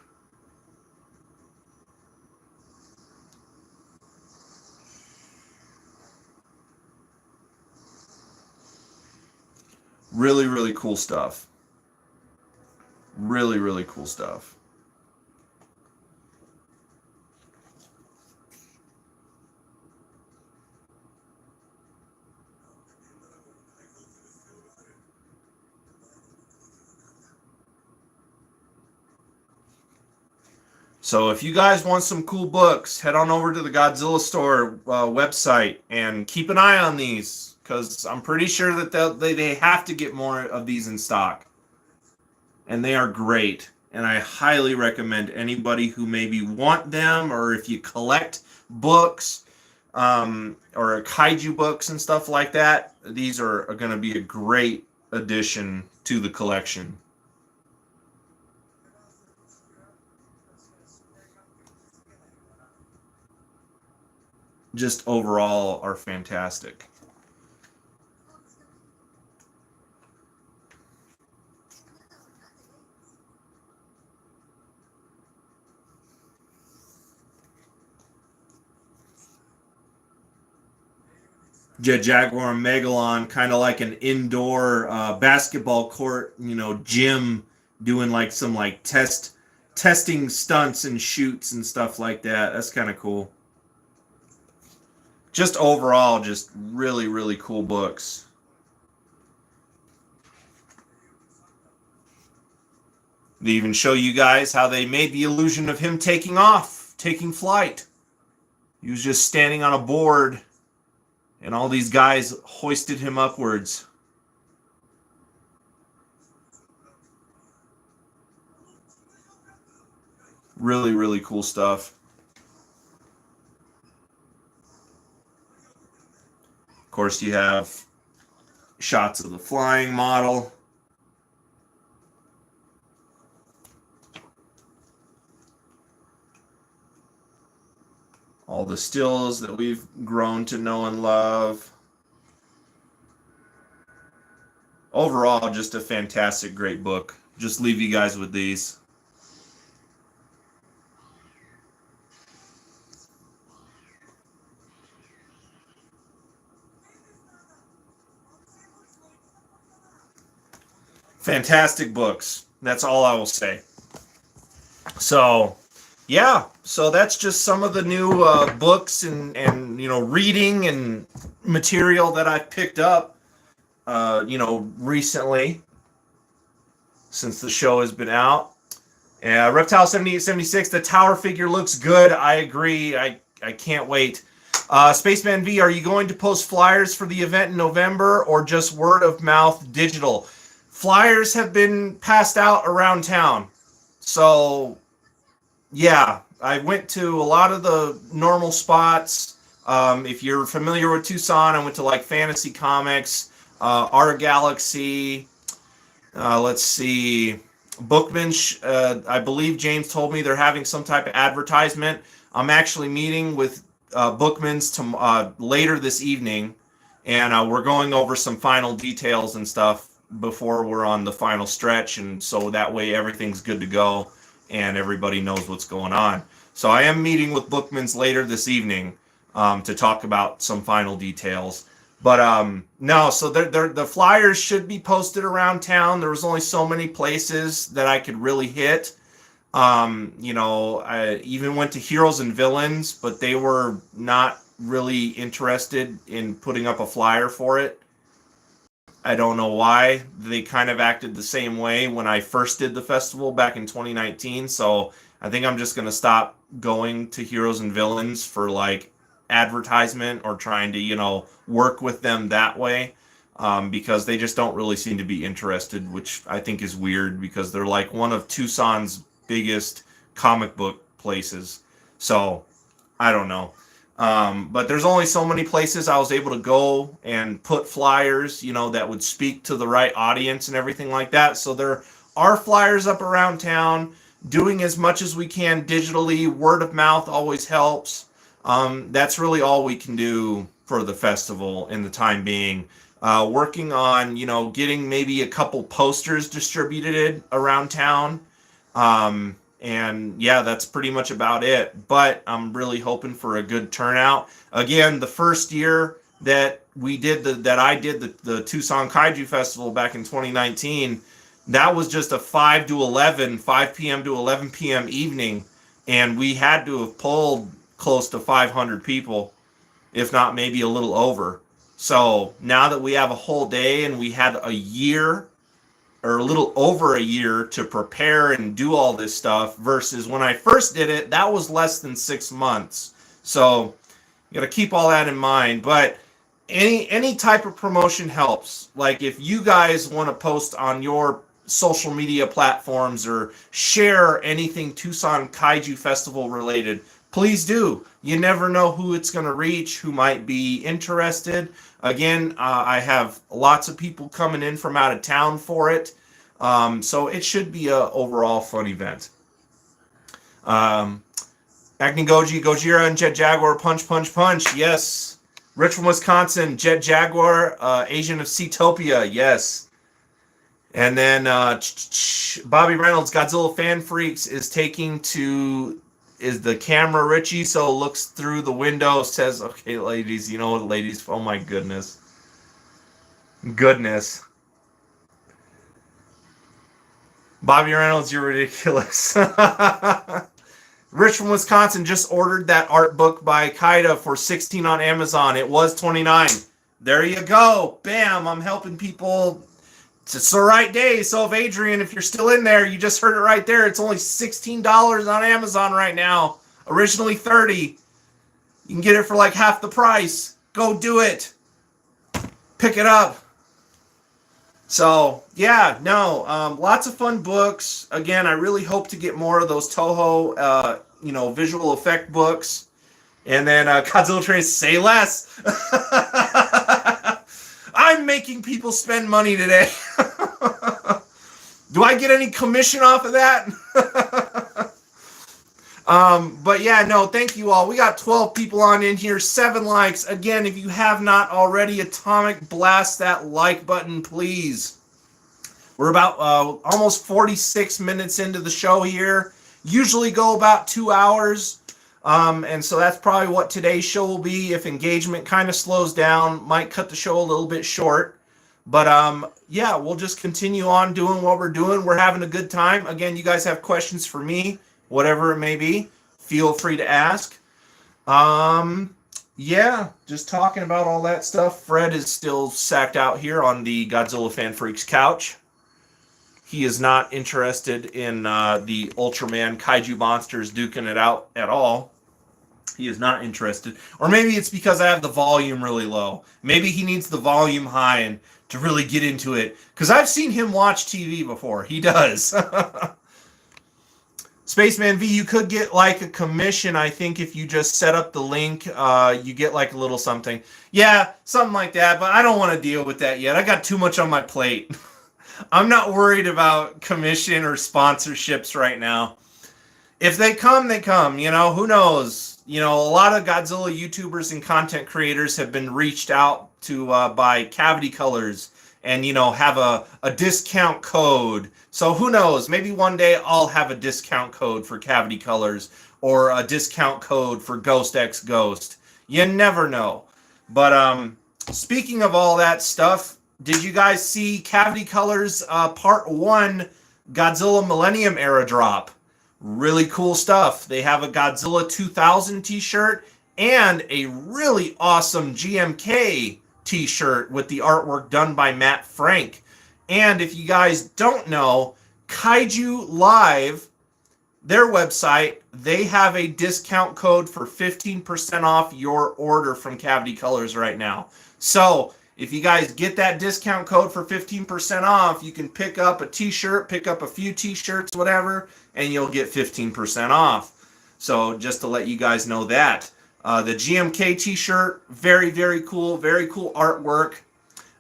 Really, really cool stuff. Really, really cool stuff. So if you guys want some cool books, head on over to the Godzilla Store website and keep an eye on these, because I'm pretty sure that they have to get more of these in stock. And they are great. And I highly recommend anybody who maybe want them, or if you collect books or kaiju books and stuff like that, these are going to be a great addition to the collection. Just overall are fantastic. Jet Jaguar and Megalon, kind of like an indoor basketball court, gym, doing like some like testing stunts and shoots and stuff like that. That's kind of cool. Just overall, just really, really cool books. They even show you guys how they made the illusion of him taking off, taking flight. He was just standing on a board, and all these guys hoisted him upwards. Really, really cool stuff. Of course, you have shots of the flying model. All the stills that we've grown to know and love. Overall, just a fantastic, great book. Just leave you guys with these. Fantastic books. That's all I will say. So, yeah. So that's just some of the new books and reading and material that I've picked up recently since the show has been out. Reptile 7876, the tower figure looks good. I agree. I can't wait. Spaceman V, are you going to post flyers for the event in November or just word of mouth digital? Flyers have been passed out around town. So, yeah, I went to a lot of the normal spots. If you're familiar with Tucson, I went to like Fantasy Comics, Our Galaxy, let's see, Bookman. I believe James told me they're having some type of advertisement. I'm actually meeting with Bookman's later this evening, and we're going over some final details and stuff before we're on the final stretch, and so that way everything's good to go and everybody knows what's going on. So I am meeting with Bookman's later this evening to talk about some final details. But no, so the flyers should be posted around town. There was only so many places that I could really hit. I even went to Heroes and Villains, but they were not really interested in putting up a flyer for it. I don't know why. They kind of acted the same way when I first did the festival back in 2019. So I think I'm just going to stop going to Heroes and Villains for like advertisement or trying to, work with them that way, because they just don't really seem to be interested, which I think is weird because they're like one of Tucson's biggest comic book places. So I don't know. But there's only so many places I was able to go and put flyers, that would speak to the right audience and everything like that. So there are flyers up around town, doing as much as we can digitally. Word of mouth always helps. That's really all we can do for the festival in the time being. Working on, getting maybe a couple posters distributed around town. And yeah, that's pretty much about it. But I'm really hoping for a good turnout. Again, the first year that I did the Tucson Kaiju Festival back in 2019, that was just a 5 p.m. to 11 p.m. evening, and we had to have pulled close to 500 people, if not maybe a little over. So now that we have a whole day and we had a year or a little over a year to prepare and do all this stuff versus when I first did it, that was less than 6 months. So you got to keep all that in mind. But any type of promotion helps. Like if you guys want to post on your social media platforms or share anything Tucson Kaiju Festival related, please do. You never know who it's going to reach, who might be interested. Again, I have lots of people coming in from out of town for it. So it should be a overall fun event. Acting Goji, Gojira, and Jet Jaguar, punch, punch, punch. Yes. Rich from Wisconsin, Jet Jaguar, Asian of Seatopia. Yes. And then Bobby Reynolds, Godzilla Fan Freaks, is the camera Richie, so looks through the window, says, okay, ladies, ladies, oh my goodness. Bobby Reynolds, you're ridiculous. Rich from Wisconsin just ordered that art book by Kaida for $16 on Amazon. It was $29. There you go. Bam, I'm helping people It's the right day. So if Adrian, if you're still in there, you just heard it right there. It's only $16 on Amazon right now. Originally $30. You can get it for like half the price. Go do it. Pick it up. So yeah, no, lots of fun books. Again, I really hope to get more of those Toho, visual effect books. And then Godzilla Trains, say less. I'm making people spend money today. Do I get any commission off of that? But yeah, no, thank you all. We got 12 people on in here, 7 likes. Again, if you have not already, atomic blast that like button, please. We're about almost 46 minutes into the show here. Usually go about 2 hours. And so that's probably what today's show will be. If engagement kind of slows down, might cut the show a little bit short. But yeah, we'll just continue on doing what we're doing. We're having a good time. Again, you guys have questions for me, whatever it may be, feel free to ask. Yeah, just talking about all that stuff. Fred is still sacked out here on the Godzilla Fan Freaks couch. He is not interested in the Ultraman Kaiju monsters duking it out at all. He is not interested. Or maybe it's because I have the volume really low. Maybe he needs the volume high and to really get into it. Because I've seen him watch TV before. He does. Spaceman V, you could get like a commission, I think, if you just set up the link. You get like a little something. Yeah, something like that. But I don't want to deal with that yet. I got too much on my plate. I'm not worried about commission or sponsorships right now. If they come, they come. You know, who knows? You know, a lot of Godzilla YouTubers and content creators have been reached out to by Cavity Colors and, you know, have a discount code. So who knows? Maybe one day I'll have a discount code for Cavity Colors or a discount code for Ghost X Ghost. You never know. But speaking of all that stuff, did you guys see Cavity Colors Part 1 Godzilla Millennium Era drop? Really cool stuff. They have a Godzilla 2000 t-shirt and a really awesome GMK t-shirt with the artwork done by Matt Frank. And if you guys don't know, Kaiju Live, their website, they have a discount code for 15% off your order from Cavity Colors right now. So if you guys get that discount code for 15% off, you can pick up a t-shirt, pick up a few t-shirts, whatever, and you'll get 15% off. So just to let you guys know that. The GMK t-shirt, very, very cool artwork.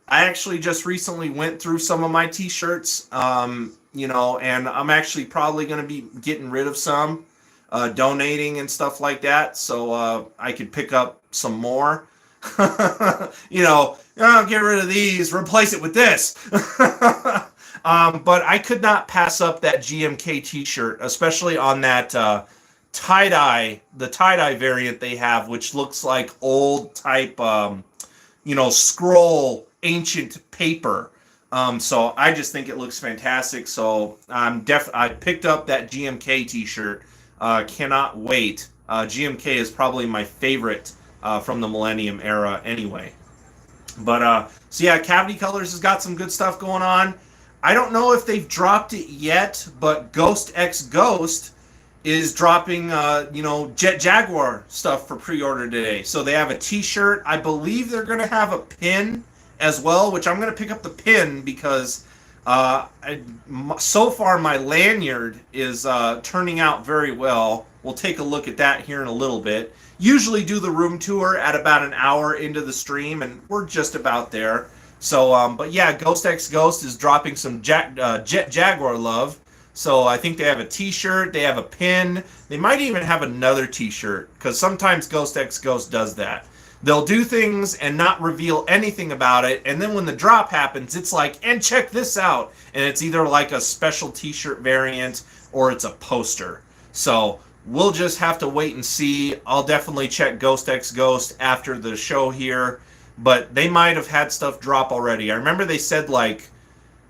I actually just recently went through some of my t-shirts, you know, and I'm actually probably going to be getting rid of some, donating and stuff like that, so I could pick up some more. You know, oh, get rid of these, replace it with this. But I could not pass up that GMK t-shirt, especially on that tie-dye, the tie-dye variant they have, which looks like old type, you know, scroll, ancient paper. So I just think it looks fantastic. So I picked up that GMK t-shirt. Cannot wait. GMK is probably my favorite from the Millennium Era anyway. But so yeah, Cavity Colors has got some good stuff going on. I don't know if they've dropped it yet, but Ghost X Ghost is dropping you know, Jet Jaguar stuff for pre-order today. So they have a t-shirt. I believe they're going to have a pin as well, which I'm going to pick up the pin because so far my lanyard is turning out very well. We'll take a look at that here in a little bit. Usually do the room tour at about an hour into the stream, and we're just about there. So, but yeah, Ghost X Ghost is dropping some Jet Jaguar love. So I think they have a t-shirt, they have a pin, they might even have another t-shirt, because sometimes Ghost X Ghost does that. They'll do things and not reveal anything about it, and then when the drop happens, it's like, and check this out, and it's either like a special t-shirt variant or it's a poster. So we'll just have to wait and see. I'll definitely check Ghost X Ghost after the show here, but they might have had stuff drop already. I remember they said like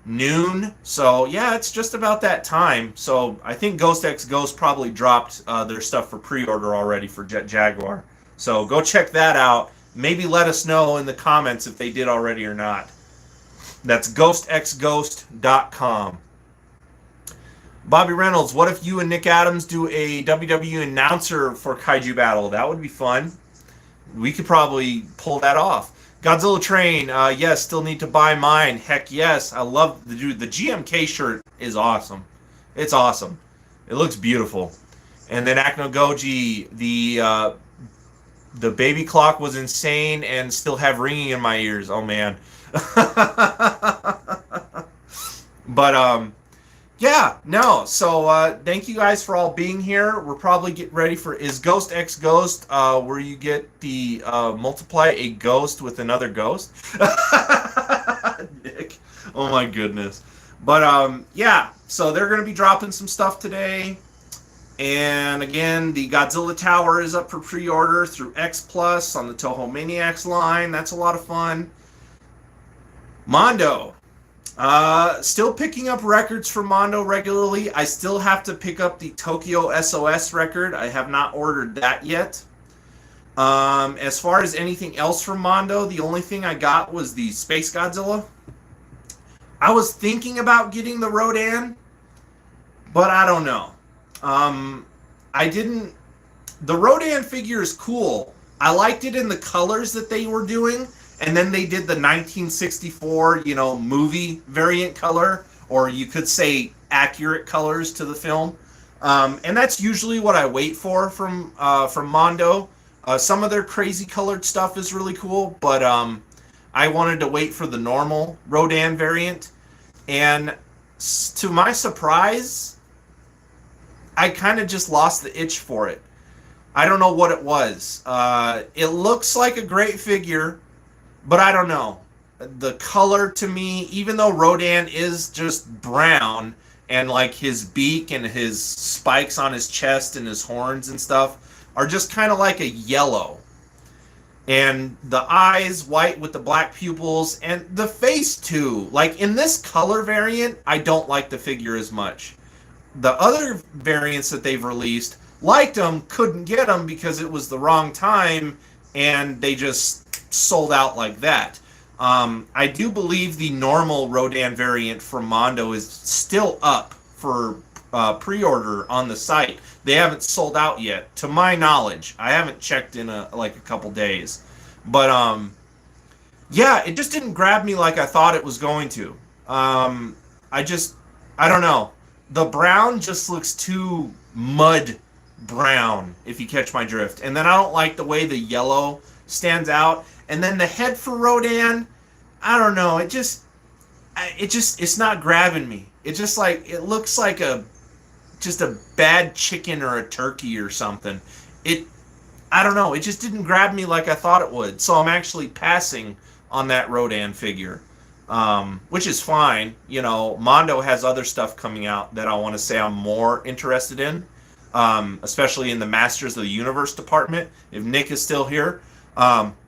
noon, so yeah, it's just about that time. So I think Ghost X Ghost probably dropped their stuff for pre-order already for Jet Jaguar. So go check that out. Maybe let us know in the comments if they did already or not. That's ghostxghost.com. Bobby Reynolds, what if you and Nick Adams do a WWE announcer for Kaiju Battle? That would be fun. We could probably pull that off. Godzilla Train, yes, still need to buy mine. Heck yes, I love the dude. The GMK shirt is awesome. It's awesome. It looks beautiful. And then Akno Goji, the baby clock was insane and still have ringing in my ears. Oh man. But yeah, no. So thank you guys for all being here. We're probably getting ready for Is Ghost X Ghost, where you get the multiply a ghost with another ghost. Nick, oh my goodness. But yeah, so they're gonna be dropping some stuff today. And again, the Godzilla Tower is up for pre-order through X Plus on the Toho Maniacs line. That's a lot of fun. Mondo. Still picking up records for Mondo regularly. I still have to pick up the Tokyo SOS record. I have not ordered that yet. As far as anything else from Mondo, the only thing I got was the Space Godzilla. I was thinking about getting the Rodan, but I don't know. I didn't. The Rodan figure is cool. I liked it in the colors that they were doing, and then they did the 1964, movie variant color, or you could say accurate colors to the film. And that's usually what I wait for from Mondo. Some of their crazy colored stuff is really cool, but I wanted to wait for the normal Rodan variant, and to my surprise, I kind of just lost the itch for it. I don't know what it was. It looks like a great figure, but I don't know. The color to me, even though Rodan is just brown, and like his beak and his spikes on his chest and his horns and stuff are just kind of like a yellow. And the eyes white with the black pupils, and the face too. Like in this color variant, I don't like the figure as much. The other variants that they've released, liked them, couldn't get them because it was the wrong time, and they just sold out like that. I do believe the normal Rodan variant from Mondo is still up for pre-order on the site. They haven't sold out yet, to my knowledge. I haven't checked in a couple days. But yeah, it just didn't grab me like I thought it was going to. I don't know. The brown just looks too mud brown, if you catch my drift. And then I don't like the way the yellow stands out. And then the head for Rodan, I don't know. It's not grabbing me. It looks like just a bad chicken or a turkey or something. I don't know. It just didn't grab me like I thought it would. So I'm actually passing on that Rodan figure. Which is fine. Mondo has other stuff coming out that I want to say I'm more interested in, especially in the Masters of the Universe department. If Nick is still here,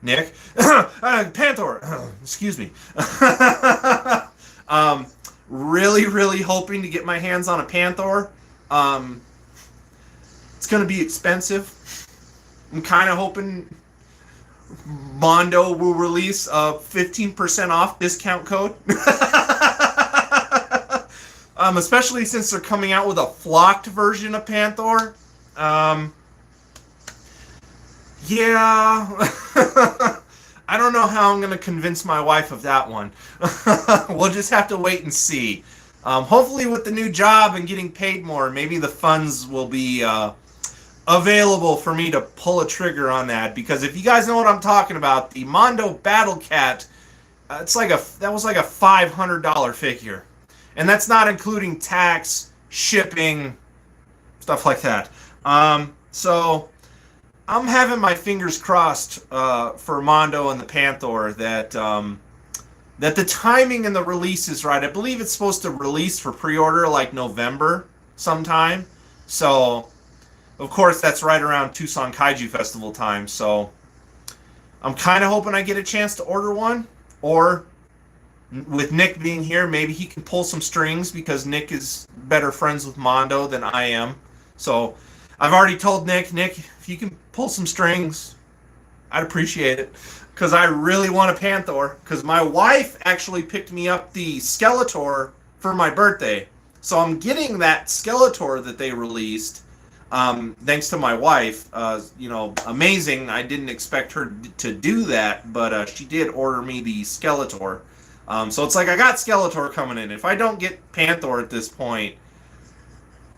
Nick, Panther, excuse me. Really, really hoping to get my hands on a Panther. It's going to be expensive. I'm kind of hoping Mondo will release a 15% off discount code. Especially since they're coming out with a flocked version of Panther. Yeah. I don't know how I'm going to convince my wife of that one. We'll just have to wait and see. Hopefully with the new job and getting paid more, maybe the funds will be available for me to pull a trigger on that. Because if you guys know what I'm talking about, the Mondo Battle Cat, that was like a $500 figure. And that's not including tax, shipping, stuff like that. So I'm having my fingers crossed for Mondo and the Panther that the timing and the release is right. I believe it's supposed to release for pre-order like November sometime. So, of course, that's right around Tucson Kaiju Festival time. So I'm kind of hoping I get a chance to order one. Or with Nick being here, maybe he can pull some strings because Nick is better friends with Mondo than I am. So I've already told Nick, if you can pull some strings, I'd appreciate it. because I really want a Panther. Because my wife actually picked me up the Skeletor for my birthday, so I'm getting that Skeletor that they released. Thanks to my wife, amazing. I didn't expect her to do that, but she did order me the Skeletor. So it's like I got Skeletor coming in. If I don't get Panther at this point,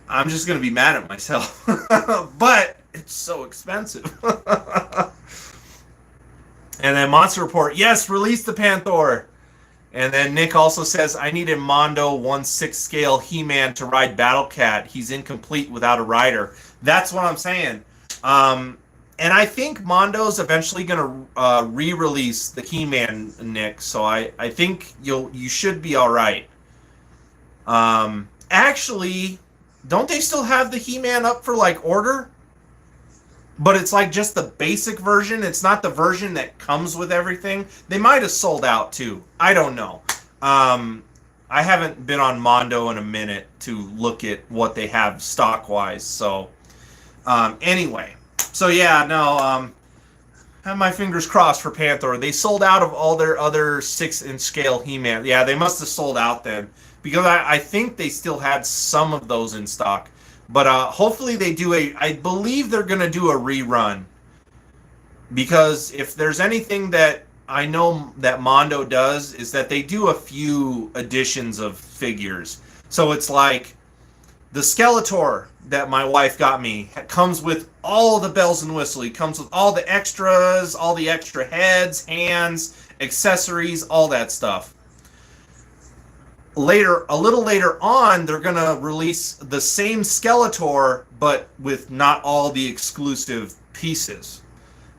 I'm just going to be mad at myself. But it's so expensive. And then Monster Report, yes, release the Panther. And then Nick also says, I need a Mondo 1/6 scale He-Man to ride Battle Cat. He's incomplete without a rider. That's what I'm saying. And I think Mondo's eventually going to re-release the He-Man, Nick. So I think you should be all right. Actually, don't they still have the He-Man up for like order? But it's like just the basic version. It's not the version that comes with everything. They might have sold out too. I don't know. I haven't been on Mondo in a minute to look at what they have stock-wise. So anyway. So yeah, no. Have my fingers crossed for Panther. They sold out of all their other 6-inch scale He-Man. Yeah, they must have sold out then. Because I think they still had some of those in stock. But hopefully they do I believe they're going to do a rerun. Because if there's anything that I know that Mondo does, is that they do a few editions of figures. So it's like the Skeletor that my wife got me comes with all the bells and whistles. It comes with all the extras, all the extra heads, hands, accessories, all that stuff. A little later on, they're going to release the same Skeletor, but with not all the exclusive pieces.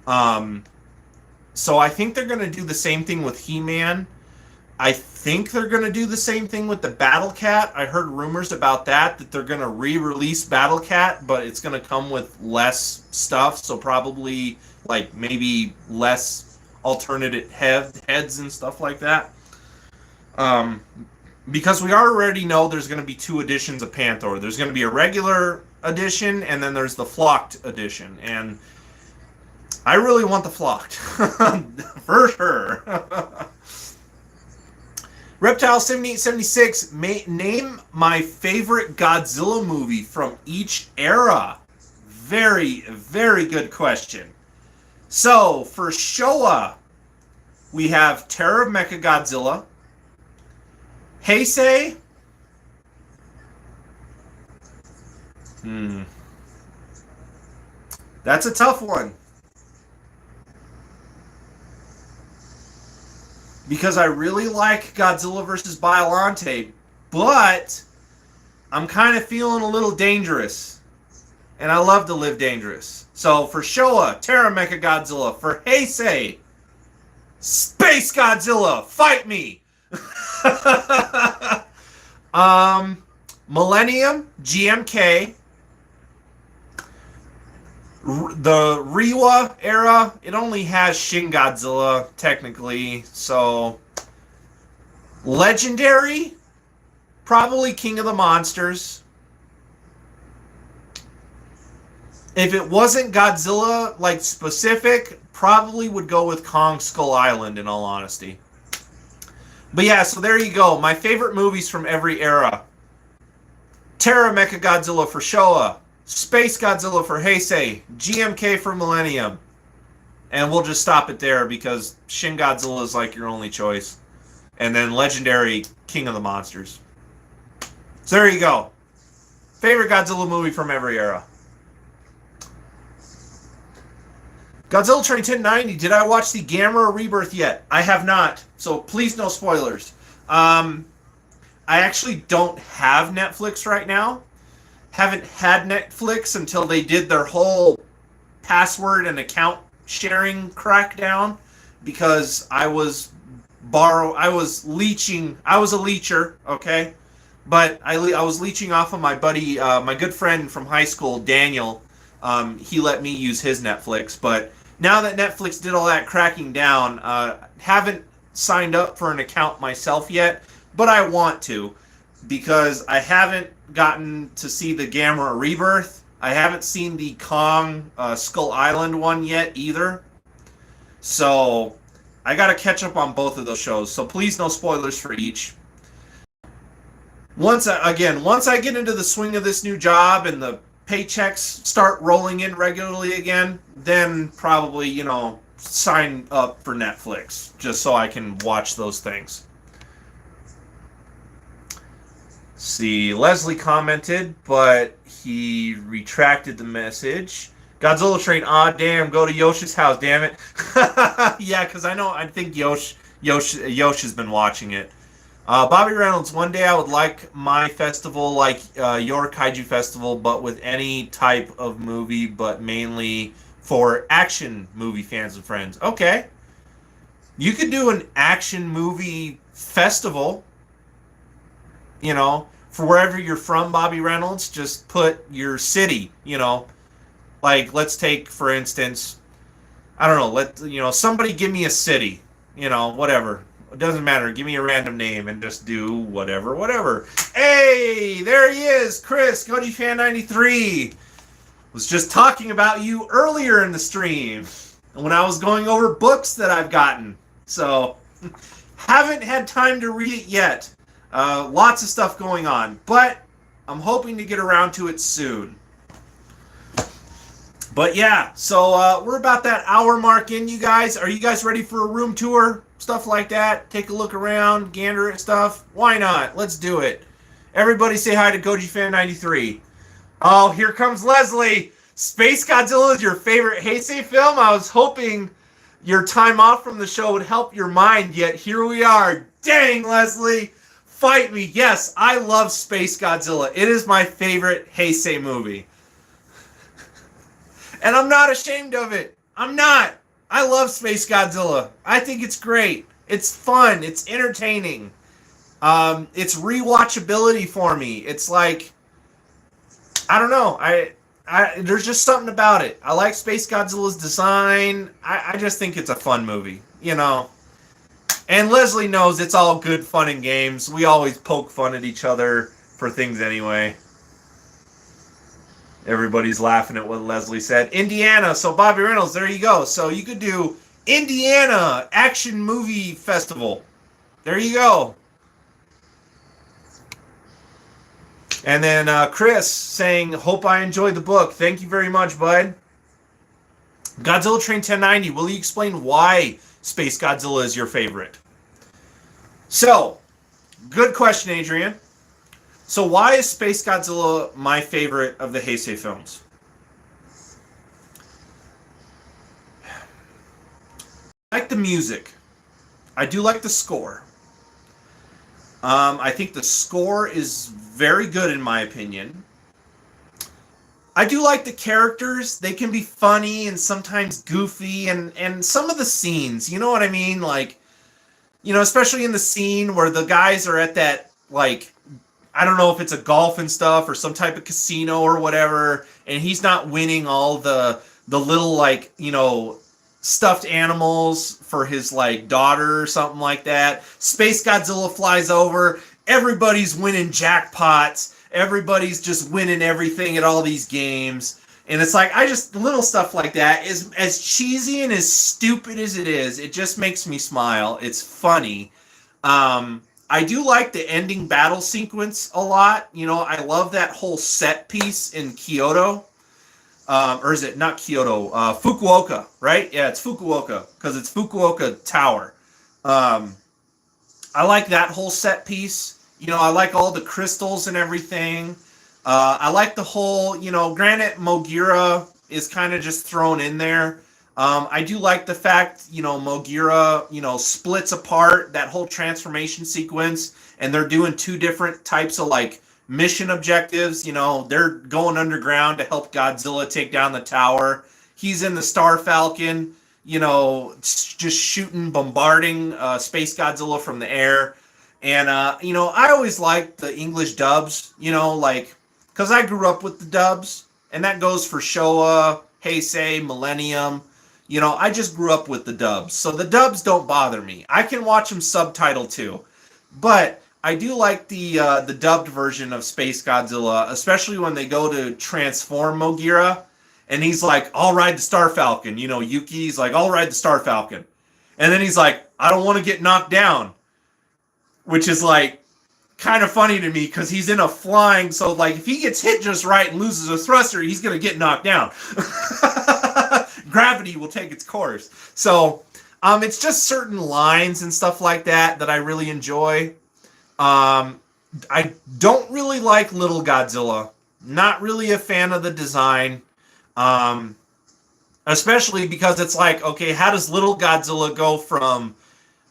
So I think they're going to do the same thing with He-Man. I think they're going to do the same thing with the Battle Cat. I heard rumors about that they're going to re-release Battle Cat, but it's going to come with less stuff, so probably like maybe less alternative heads and stuff like that. Because we already know there's going to be 2 editions of Panther. There's going to be a regular edition, and then there's the flocked edition. And I really want the flocked. For sure. Reptile7876, name my favorite Godzilla movie from each era. Very, very good question. So, for Showa, we have Terror of Mechagodzilla, Heisei. That's a tough one. Because I really like Godzilla vs. Biollante, but I'm kind of feeling a little dangerous. And I love to live dangerous. So for Showa, Terra Mechagodzilla. For Heisei, Space Godzilla, fight me! Millennium, GMK. The Reiwa era, it only has Shin Godzilla, technically. So, Legendary, probably King of the Monsters. If it wasn't Godzilla, like specific, probably would go with Kong Skull Island, in all honesty. But yeah, so there you go. My favorite movies from every era. Terra Mechagodzilla for Showa. Space Godzilla for Heisei. GMK for Millennium. And we'll just stop it there because Shin Godzilla is like your only choice. And then Legendary, King of the Monsters. So there you go. Favorite Godzilla movie from every era. Godzilla Train 1090. Did I watch the Gamera Rebirth yet? I have not. So please no spoilers. I actually don't have Netflix right now. Haven't had Netflix until they did their whole password and account sharing crackdown because I was leeching. I was a leecher, okay? But I was leeching off of my buddy, my good friend from high school, Daniel. He let me use his Netflix, but now that Netflix did all that cracking down, haven't signed up for an account myself yet, but I want to because I haven't gotten to see the Gamera Rebirth. I haven't seen the Kong Skull Island one yet either. So I got to catch up on both of those shows. So please, no spoilers for each. Once I get into the swing of this new job and the paychecks start rolling in regularly again, then probably, sign up for Netflix just so I can watch those things. See, Leslie commented, but he retracted the message. Godzilla Train, damn, go to Yosh's house, damn it. Yeah, because I think Yosh has been watching it. Bobby Reynolds, one day I would like my festival like your Kaiju Festival, but with any type of movie, but mainly for action movie fans and friends. Okay. You could do an action movie festival, for wherever you're from, Bobby Reynolds. Just put your city, Like, let's take, for instance, I don't know, somebody give me a city, whatever. It doesn't matter. Give me a random name and just do whatever. Hey, there he is, Chris, Goji Fan 93. Was just talking about you earlier in the stream when I was going over books that I've gotten. So, haven't had time to read it yet. Lots of stuff going on, but I'm hoping to get around to it soon. But yeah, so we're about that hour mark in, you guys. Are you guys ready for a room tour? Stuff like that. Take a look around, gander at stuff. Why not? Let's do it. Everybody say hi to Goji Fan 93. Oh, here comes Leslie. Space Godzilla is your favorite Heisei film? I was hoping your time off from the show would help your mind, yet here we are. Dang, Leslie. Fight me. Yes, I love Space Godzilla. It is my favorite Heisei movie. And I'm not ashamed of it. I'm not. I love Space Godzilla. I think it's great. It's fun. It's entertaining. It's rewatchability for me. It's like, I don't know. There's just something about it. I like Space Godzilla's design. I just think it's a fun movie, And Leslie knows it's all good fun and games. We always poke fun at each other for things anyway. Everybody's laughing at what Leslie said. Indiana. So Bobby Reynolds, there you go. So you could do Indiana Action Movie Festival. There you go. And then Chris saying, hope I enjoyed the book. Thank you very much, bud. Godzilla Train 1090. Will you explain why Space Godzilla is your favorite? So, good question, Adrian. So why is Space Godzilla my favorite of the Heisei films? I like the music. I do like the score. I think the score is very good in my opinion. I do like the characters. They can be funny and sometimes goofy, and some of the scenes, you know what I mean? Like, especially in the scene where the guys are at that, like, I don't know if it's a golf and stuff or some type of casino or whatever, and he's not winning all the little, like, stuffed animals for his, like, daughter or something like that. Space Godzilla flies over. Everybody's winning jackpots. Everybody's just winning everything at all these games. And it's like, little stuff like that is as cheesy and as stupid as it is. It just makes me smile. It's funny. I do like the ending battle sequence a lot. I love that whole set piece in Kyoto. Or is it not Kyoto? Fukuoka, right? Yeah, it's Fukuoka because it's Fukuoka Tower. I like that whole set piece. I like all the crystals and everything. I like the whole, granted Mogira is kind of just thrown in there. I do like the fact, Mogira, splits apart that whole transformation sequence, and they're doing two different types of, like, mission objectives. They're going underground to help Godzilla take down the tower. He's in the Star Falcon, just shooting, bombarding Space Godzilla from the air. And, I always liked the English dubs, because I grew up with the dubs, and that goes for Showa, Heisei, Millennium. I just grew up with the dubs, so the dubs don't bother me. I can watch them subtitled too, but I do like the dubbed version of Space Godzilla, especially when they go to transform Mogira, and he's like, "I'll ride the Star Falcon." Yuki's like, "I'll ride the Star Falcon," And then he's like, I don't want to get knocked down, which is like kind of funny to me because he's in a flying. So like if he gets hit just right and loses a thruster, he's going to get knocked down. Gravity will take its course. So it's just certain lines and stuff like that that I really enjoy. I don't really like Little Godzilla. Not really a fan of the design. Especially because it's like, okay, how does Little Godzilla go from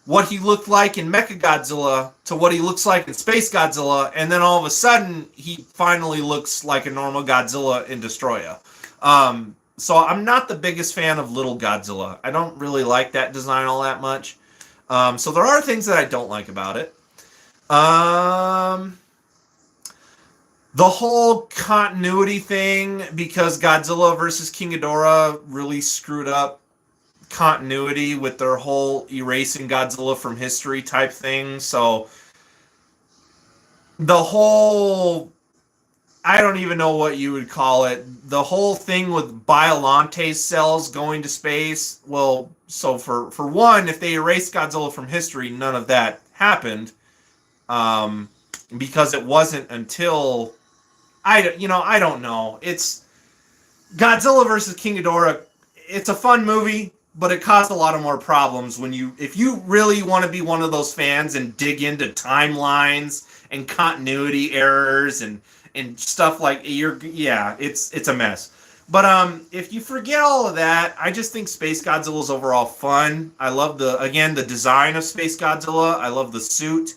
what he looked like in Mechagodzilla to what he looks like in Space Godzilla, and then all of a sudden he finally looks like a normal Godzilla in Destroya. So I'm not the biggest fan of Little Godzilla. I don't really like that design all that much. So there are things that I don't like about it. The whole continuity thing, because Godzilla versus King Ghidorah really screwed up continuity with their whole erasing Godzilla from history type thing. So the whole, I don't even know what you would call it, the whole thing with Biolante's cells going to space. Well, so for one, if they erased Godzilla from history, none of that happened. Because it wasn't until I don't know. It's Godzilla versus King Ghidorah. It's a fun movie, but it caused a lot of more problems if you really want to be one of those fans and dig into timelines and continuity errors and stuff like it's a mess. But if you forget all of that, I just think Space Godzilla is overall fun. I love the design of Space Godzilla. I love the suit.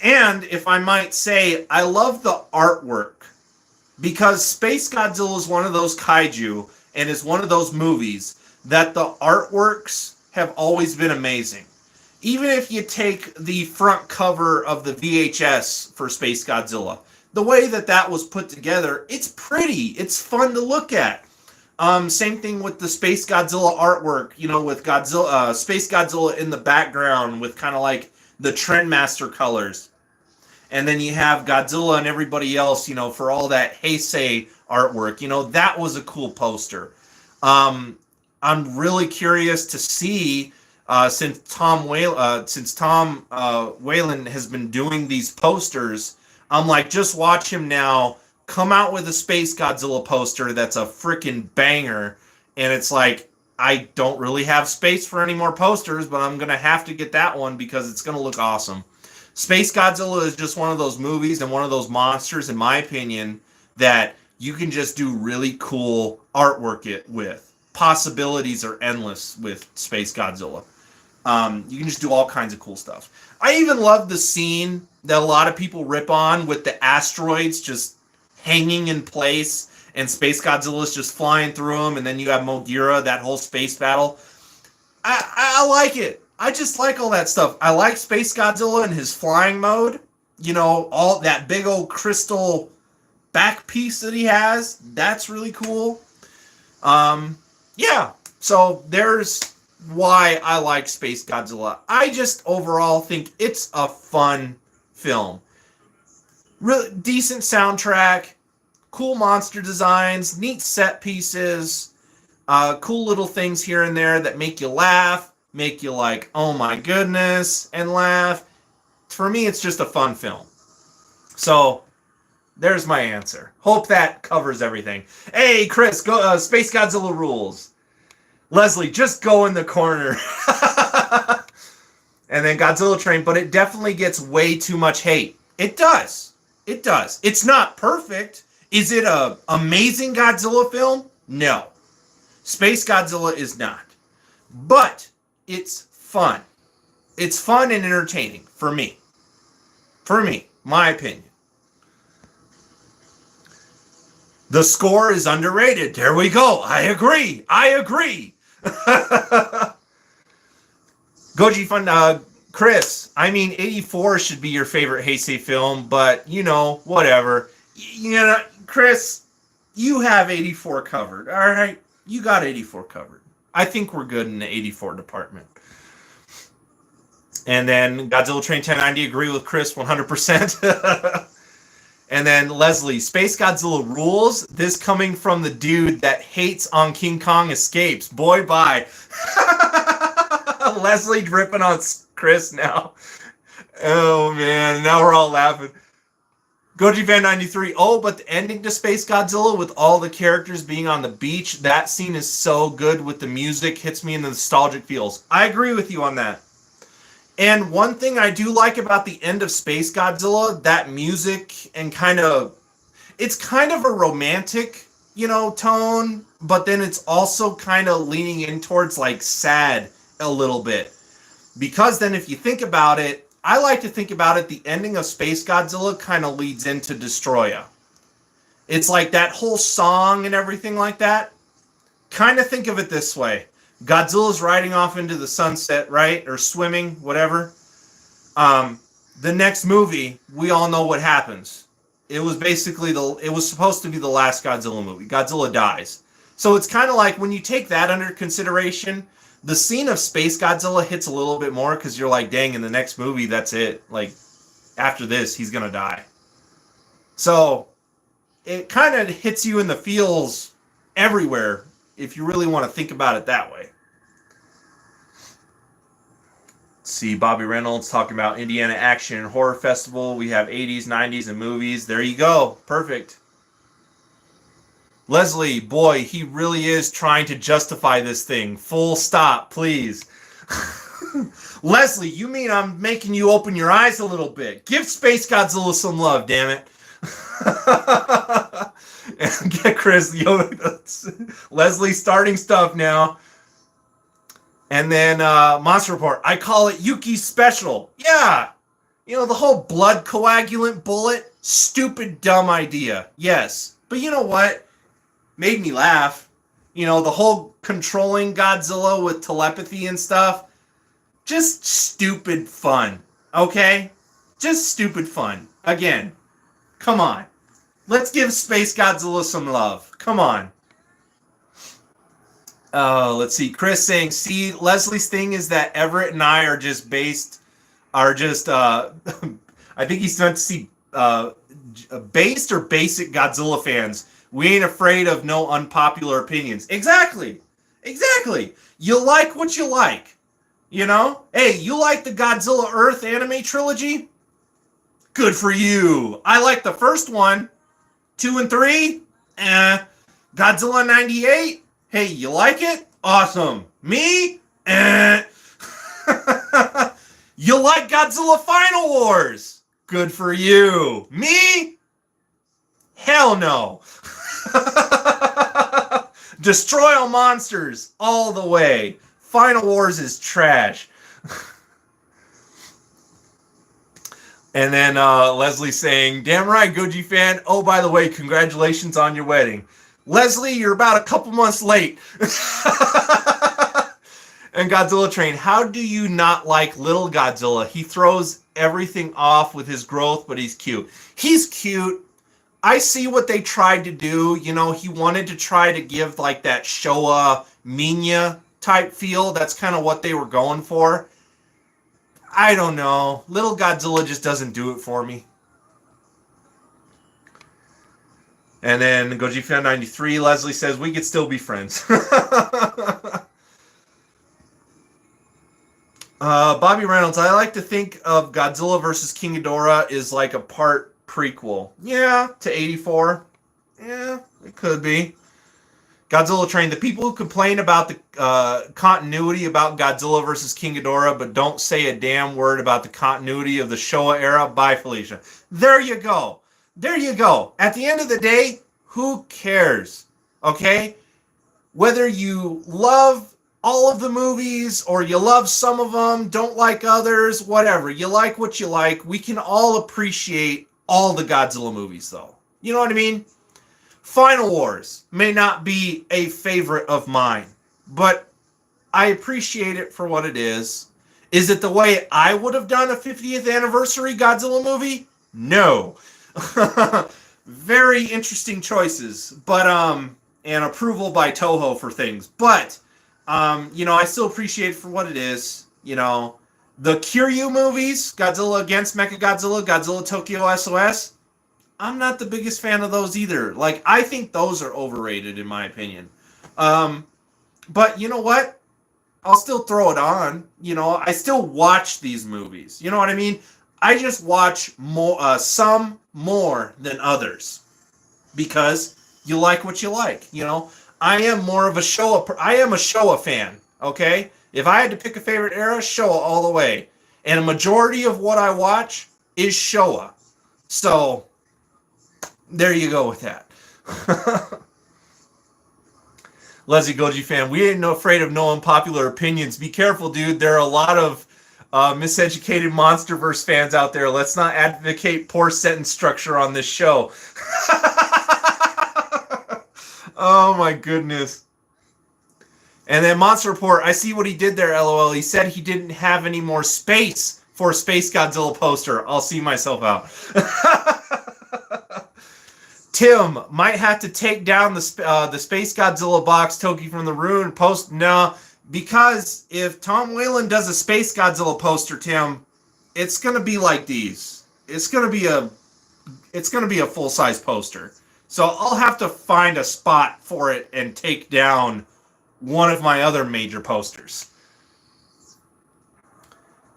And if I might say, I love the artwork. Because Space Godzilla is one of those kaiju and is one of those movies that the artworks have always been amazing. Even if you take the front cover of the VHS for Space Godzilla, the way that was put together, it's pretty. It's fun to look at. Same thing with the Space Godzilla artwork, with Godzilla, Space Godzilla in the background with kind of like the Trendmaster colors. And then you have Godzilla and everybody else, for all that Heisei artwork. That was a cool poster. I'm really curious to see, since Tom Whalen has been doing these posters, I'm like, just watch him now come out with a Space Godzilla poster that's a freaking banger. And it's like, I don't really have space for any more posters, but I'm going to have to get that one because it's going to look awesome. Space Godzilla is just one of those movies and one of those monsters, in my opinion, that you can just do really cool artwork with. Possibilities are endless with Space Godzilla. You can just do all kinds of cool stuff. I even love the scene that a lot of people rip on with the asteroids just hanging in place and Space Godzilla is just flying through them, and then you have Mogira, that whole space battle. I like it. I just like all that stuff. I like Space Godzilla in his flying mode. All that big old crystal back piece that he has. That's really cool. Yeah. So there's why I like Space Godzilla. I just overall think it's a fun film. Really decent soundtrack, cool monster designs, neat set pieces, cool little things here and there that make you laugh. Make you like, oh my goodness, and laugh. For me, it's just a fun film. So, there's my answer. Hope that covers everything. Hey, Chris, go. Space Godzilla rules. Leslie, just go in the corner. And then Godzilla Train, but it definitely gets way too much hate. It does. It does. It's not perfect. Is it a amazing Godzilla film? No. Space Godzilla is not. But it's fun. It's fun and entertaining for me. For me, my opinion. The score is underrated. There we go. I agree. Goji Fun, Chris, 84 should be your favorite Heisei film, but, whatever. Chris, you have 84 covered, all right? You got 84 covered. I think we're good in the 84 department. And then Godzilla Train 1090, agree with Chris 100%. And then Leslie, Space Godzilla rules. This coming from the dude that hates on King Kong Escapes. Boy, bye. Leslie ripping on Chris now. Oh man, now we're all laughing. Goji Fan 93. Oh, but the ending to Space Godzilla with all the characters being on the beach, that scene is so good with the music, hits me in the nostalgic feels. I agree with you on that. And one thing I do like about the end of Space Godzilla, that music and it's kind of a romantic, tone, but then it's also kind of leaning in towards like sad a little bit. Because then if you think about it, I like to think about it, the ending of Space Godzilla kind of leads into Destroya. It's like that whole song and everything like that. Kind of think of it this way. Godzilla's riding off into the sunset, right? Or swimming, whatever. The next movie, we all know what happens. It was basically it was supposed to be the last Godzilla movie. Godzilla dies. So it's kind of like when you take that under consideration, the scene of Space Godzilla hits a little bit more because you're like, dang, in the next movie, that's it. Like, after this, he's going to die. So, it kind of hits you in the feels everywhere if you really want to think about it that way. Let's see, Bobby Reynolds talking about Indiana Action and Horror Festival. We have 80s, 90s, and movies. There you go. Perfect. Leslie, boy, he really is trying to justify this thing. Full stop, please. Leslie, you mean I'm making you open your eyes a little bit? Give Space Godzilla some love, damn it. And get Chris, Leslie starting stuff now. And then Monster Report, I call it Yuki's special. Yeah. The whole blood coagulant bullet, stupid, dumb idea. Yes. But you know what? Made me laugh. The whole controlling Godzilla with telepathy and stuff. Just stupid fun. Okay? Just stupid fun. Again. Come on. Let's give Space Godzilla some love. Come on. Let's see. Chris saying, see, Leslie's thing is that Everett and I are just I think he's meant to see based or basic Godzilla fans. We ain't afraid of no unpopular opinions. Exactly. You like what you like. Hey, you like the Godzilla Earth anime trilogy? Good for you. I like the first one. 2 and 3? Godzilla 98? Hey, you like it? Awesome. Me? You like Godzilla Final Wars? Good for you. Me? Hell no. Destroy all monsters all the way. Final Wars is trash. And then Leslie saying, damn right, Goji fan. Oh, by the way, congratulations on your wedding. Leslie, you're about a couple months late. And Godzilla Train, how do you not like little Godzilla? He throws everything off with his growth, but he's cute. He's cute. I see what they tried to do. He wanted to try to give like that Showa Minya type feel. That's kind of what they were going for. I don't know. Little Godzilla just doesn't do it for me. And then Goji Fan 93, Leslie says, we could still be friends. Bobby Reynolds, I like to think of Godzilla vs. King Ghidorah is like a part prequel. Yeah, to 84. Yeah, it could be. Godzilla Train, the people who complain about the continuity about Godzilla vs. King Ghidorah, but don't say a damn word about the continuity of the Showa era. Bye, Felicia. There you go. At the end of the day, who cares? Okay? Whether you love all of the movies or you love some of them, don't like others, whatever. You like what you like. We can all appreciate all the Godzilla movies, though. You know what I mean? Final Wars may not be a favorite of mine, but I appreciate it for what it is. Is it the way I would have done a 50th anniversary Godzilla movie? No. Very interesting choices, but and approval by Toho for things. But I still appreciate it for what it is. The Kiryu movies, Godzilla against Mechagodzilla, Godzilla Tokyo SOS, I'm not the biggest fan of those either. Like, I think those are overrated in my opinion. But you know what? I'll still throw it on. You know, I still watch these movies. You know what I mean? I just watch some more than others because you like what you like. You know, I am more of a Showa. I am a Showa fan. Okay, if I had to pick a favorite era, Showa all the way. And a majority of what I watch is Showa. So there you go with that. Leslie Goji fan, we ain't no afraid of no unpopular opinions. Be careful, dude. There are a lot of miseducated MonsterVerse fans out there. Let's not advocate poor sentence structure on this show. Oh my goodness. And then Monster Report, I see what he did there, LOL. He said he didn't have any more space for a Space Godzilla poster. I'll see myself out. Tim might have to take down the Space Godzilla box, Toki from the Rune post. No, because if Tom Whalen does a Space Godzilla poster, Tim, it's gonna be like these. It's gonna be a full-size poster. So I'll have to find a spot for it and take down one of my other major posters.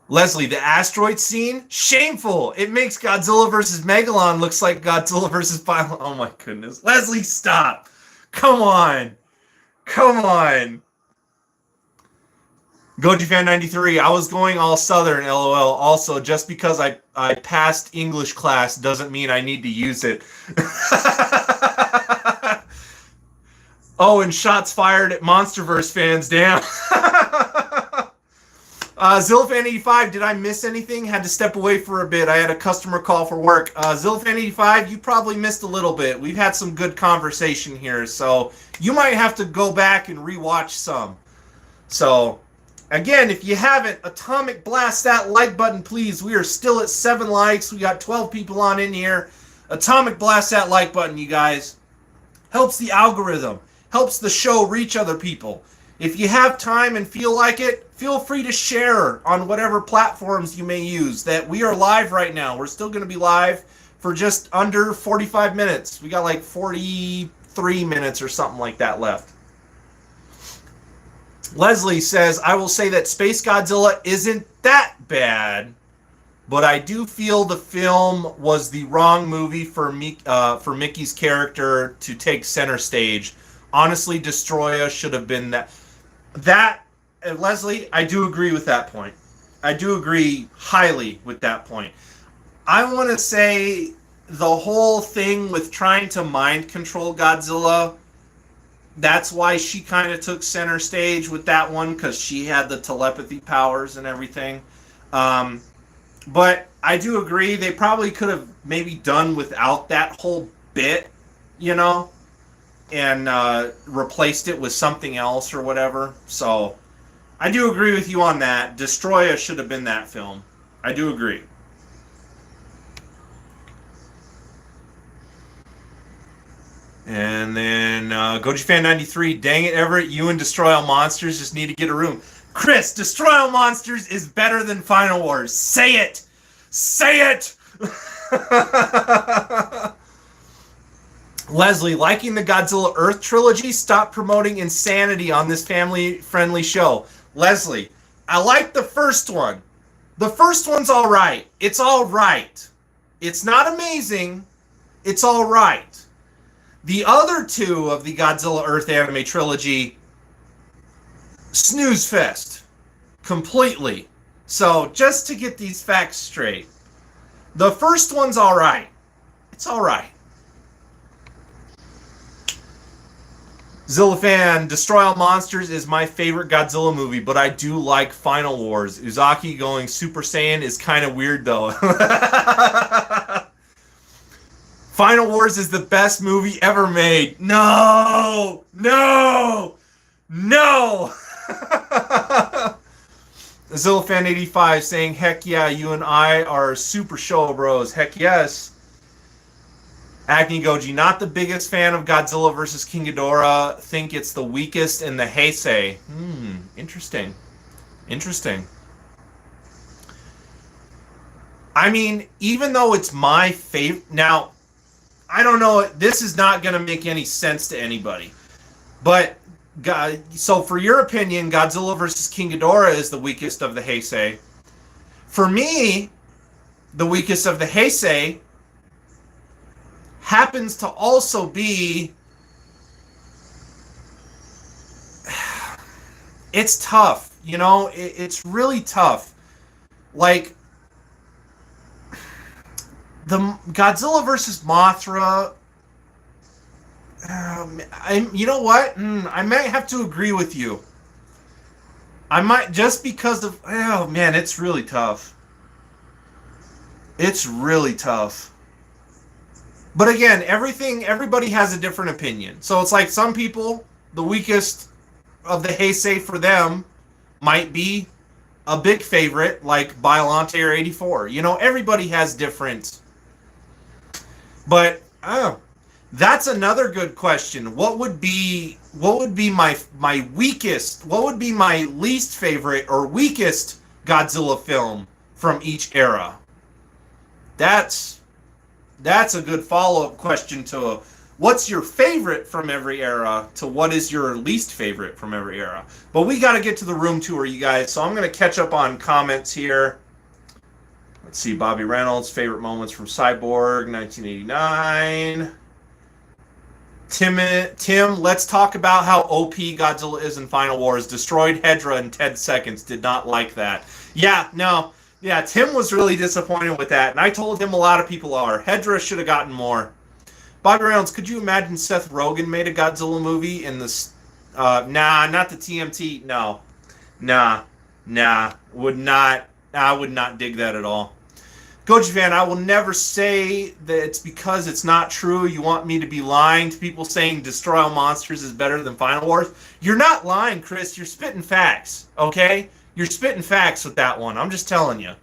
Leslie, the asteroid scene? Shameful! It makes Godzilla vs. Megalon looks like Godzilla vs. Violent. Oh my goodness. Leslie, stop! Come on! Come on! GojiFan93, I was going all Southern, LOL. Also, just because I passed English class doesn't mean I need to use it. Oh, and shots fired at MonsterVerse fans, damn. Zillfan85, did I miss anything? Had to step away for a bit. I had a customer call for work. Zillfan85, you probably missed a little bit. We've had some good conversation here, so you might have to go back and rewatch some. So, again, if you haven't, Atomic Blast that like button, please. We are still at 7 likes. We got 12 people on in here. Atomic Blast that like button, you guys. Helps the algorithm. Helps the show reach other people. If you have time and feel like it, feel free to share on whatever platforms you may use. That we are live right now. We're still going to be live for just under 45 minutes. We got like 43 minutes or something like that left. Leslie says, I will say that Space Godzilla isn't that bad, but I do feel the film was the wrong movie for Mickey's character to take center stage. Honestly, Destroya should have been that. Leslie, I do agree with that point. I do agree highly with that point. I want to say the whole thing with trying to mind control Godzilla, that's why she kind of took center stage with that one, because she had the telepathy powers and everything. But I do agree they probably could have maybe done without that whole bit, you know, and replaced it with something else or whatever. So I do agree with you on that. Destroya should have been that film. I do agree. And then GojiFan93, dang it, Everett, you and Destroy All Monsters just need to get a room. Chris, Destroy All Monsters is better than Final Wars. Say it! Say it! Leslie, liking the Godzilla Earth trilogy, stop promoting insanity on this family-friendly show. Leslie, I like the first one. The first one's all right. It's all right. It's not amazing. It's all right. The other two of the Godzilla Earth anime trilogy, snooze fest. Completely. So, just to get these facts straight. The first one's all right. It's all right. Zillafan, Destroy All Monsters is my favorite Godzilla movie, but I do like Final Wars. Uzaki going Super Saiyan is kind of weird, though. Final Wars is the best movie ever made. No! No! No! Zillafan85 saying, heck yeah, you and I are super show bros. Heck yes. Agni Goji, not the biggest fan of Godzilla vs. King Ghidorah. Think it's the weakest in the Heisei. Interesting. Interesting. I mean, even though it's my favorite... Now, I don't know, this is not going to make any sense to anybody. But So for your opinion, Godzilla versus King Ghidorah is the weakest of the Heisei. For me, the weakest of the Heisei happens to also be... It's tough, you know? It's really tough. Like, the Godzilla versus Mothra... you know what? I might have to agree with you. I might, just because of... Oh, man, it's really tough. It's really tough. But again, everybody has a different opinion. So it's like some people, the weakest of the Heisei for them might be a big favorite, like Biollante or 84. You know, everybody has different... But, that's another good question. What would be my weakest, what would be my least favorite or weakest Godzilla film from each era? That's a good follow-up question to what's your favorite from every era to what is your least favorite from every era. But we got to get to the room tour, you guys. So I'm going to catch up on comments here. Let's see, Bobby Reynolds, favorite moments from Cyborg, 1989. Tim, let's talk about how OP Godzilla is in Final Wars. Destroyed Hedra in 10 seconds. Did not like that. Yeah, no. Yeah, Tim was really disappointed with that. And I told him a lot of people are. Hedra should have gotten more. Bobby Reynolds, could you imagine Seth Rogen made a Godzilla movie in this... nah, not the TMT. No. Nah. Would not... I would not dig that at all. Goji Fan, I will never say that it's because it's not true. You want me to be lying to people saying Destroy All Monsters is better than Final Wars? You're not lying, Chris. You're spitting facts, okay? You're spitting facts with that one. I'm just telling you.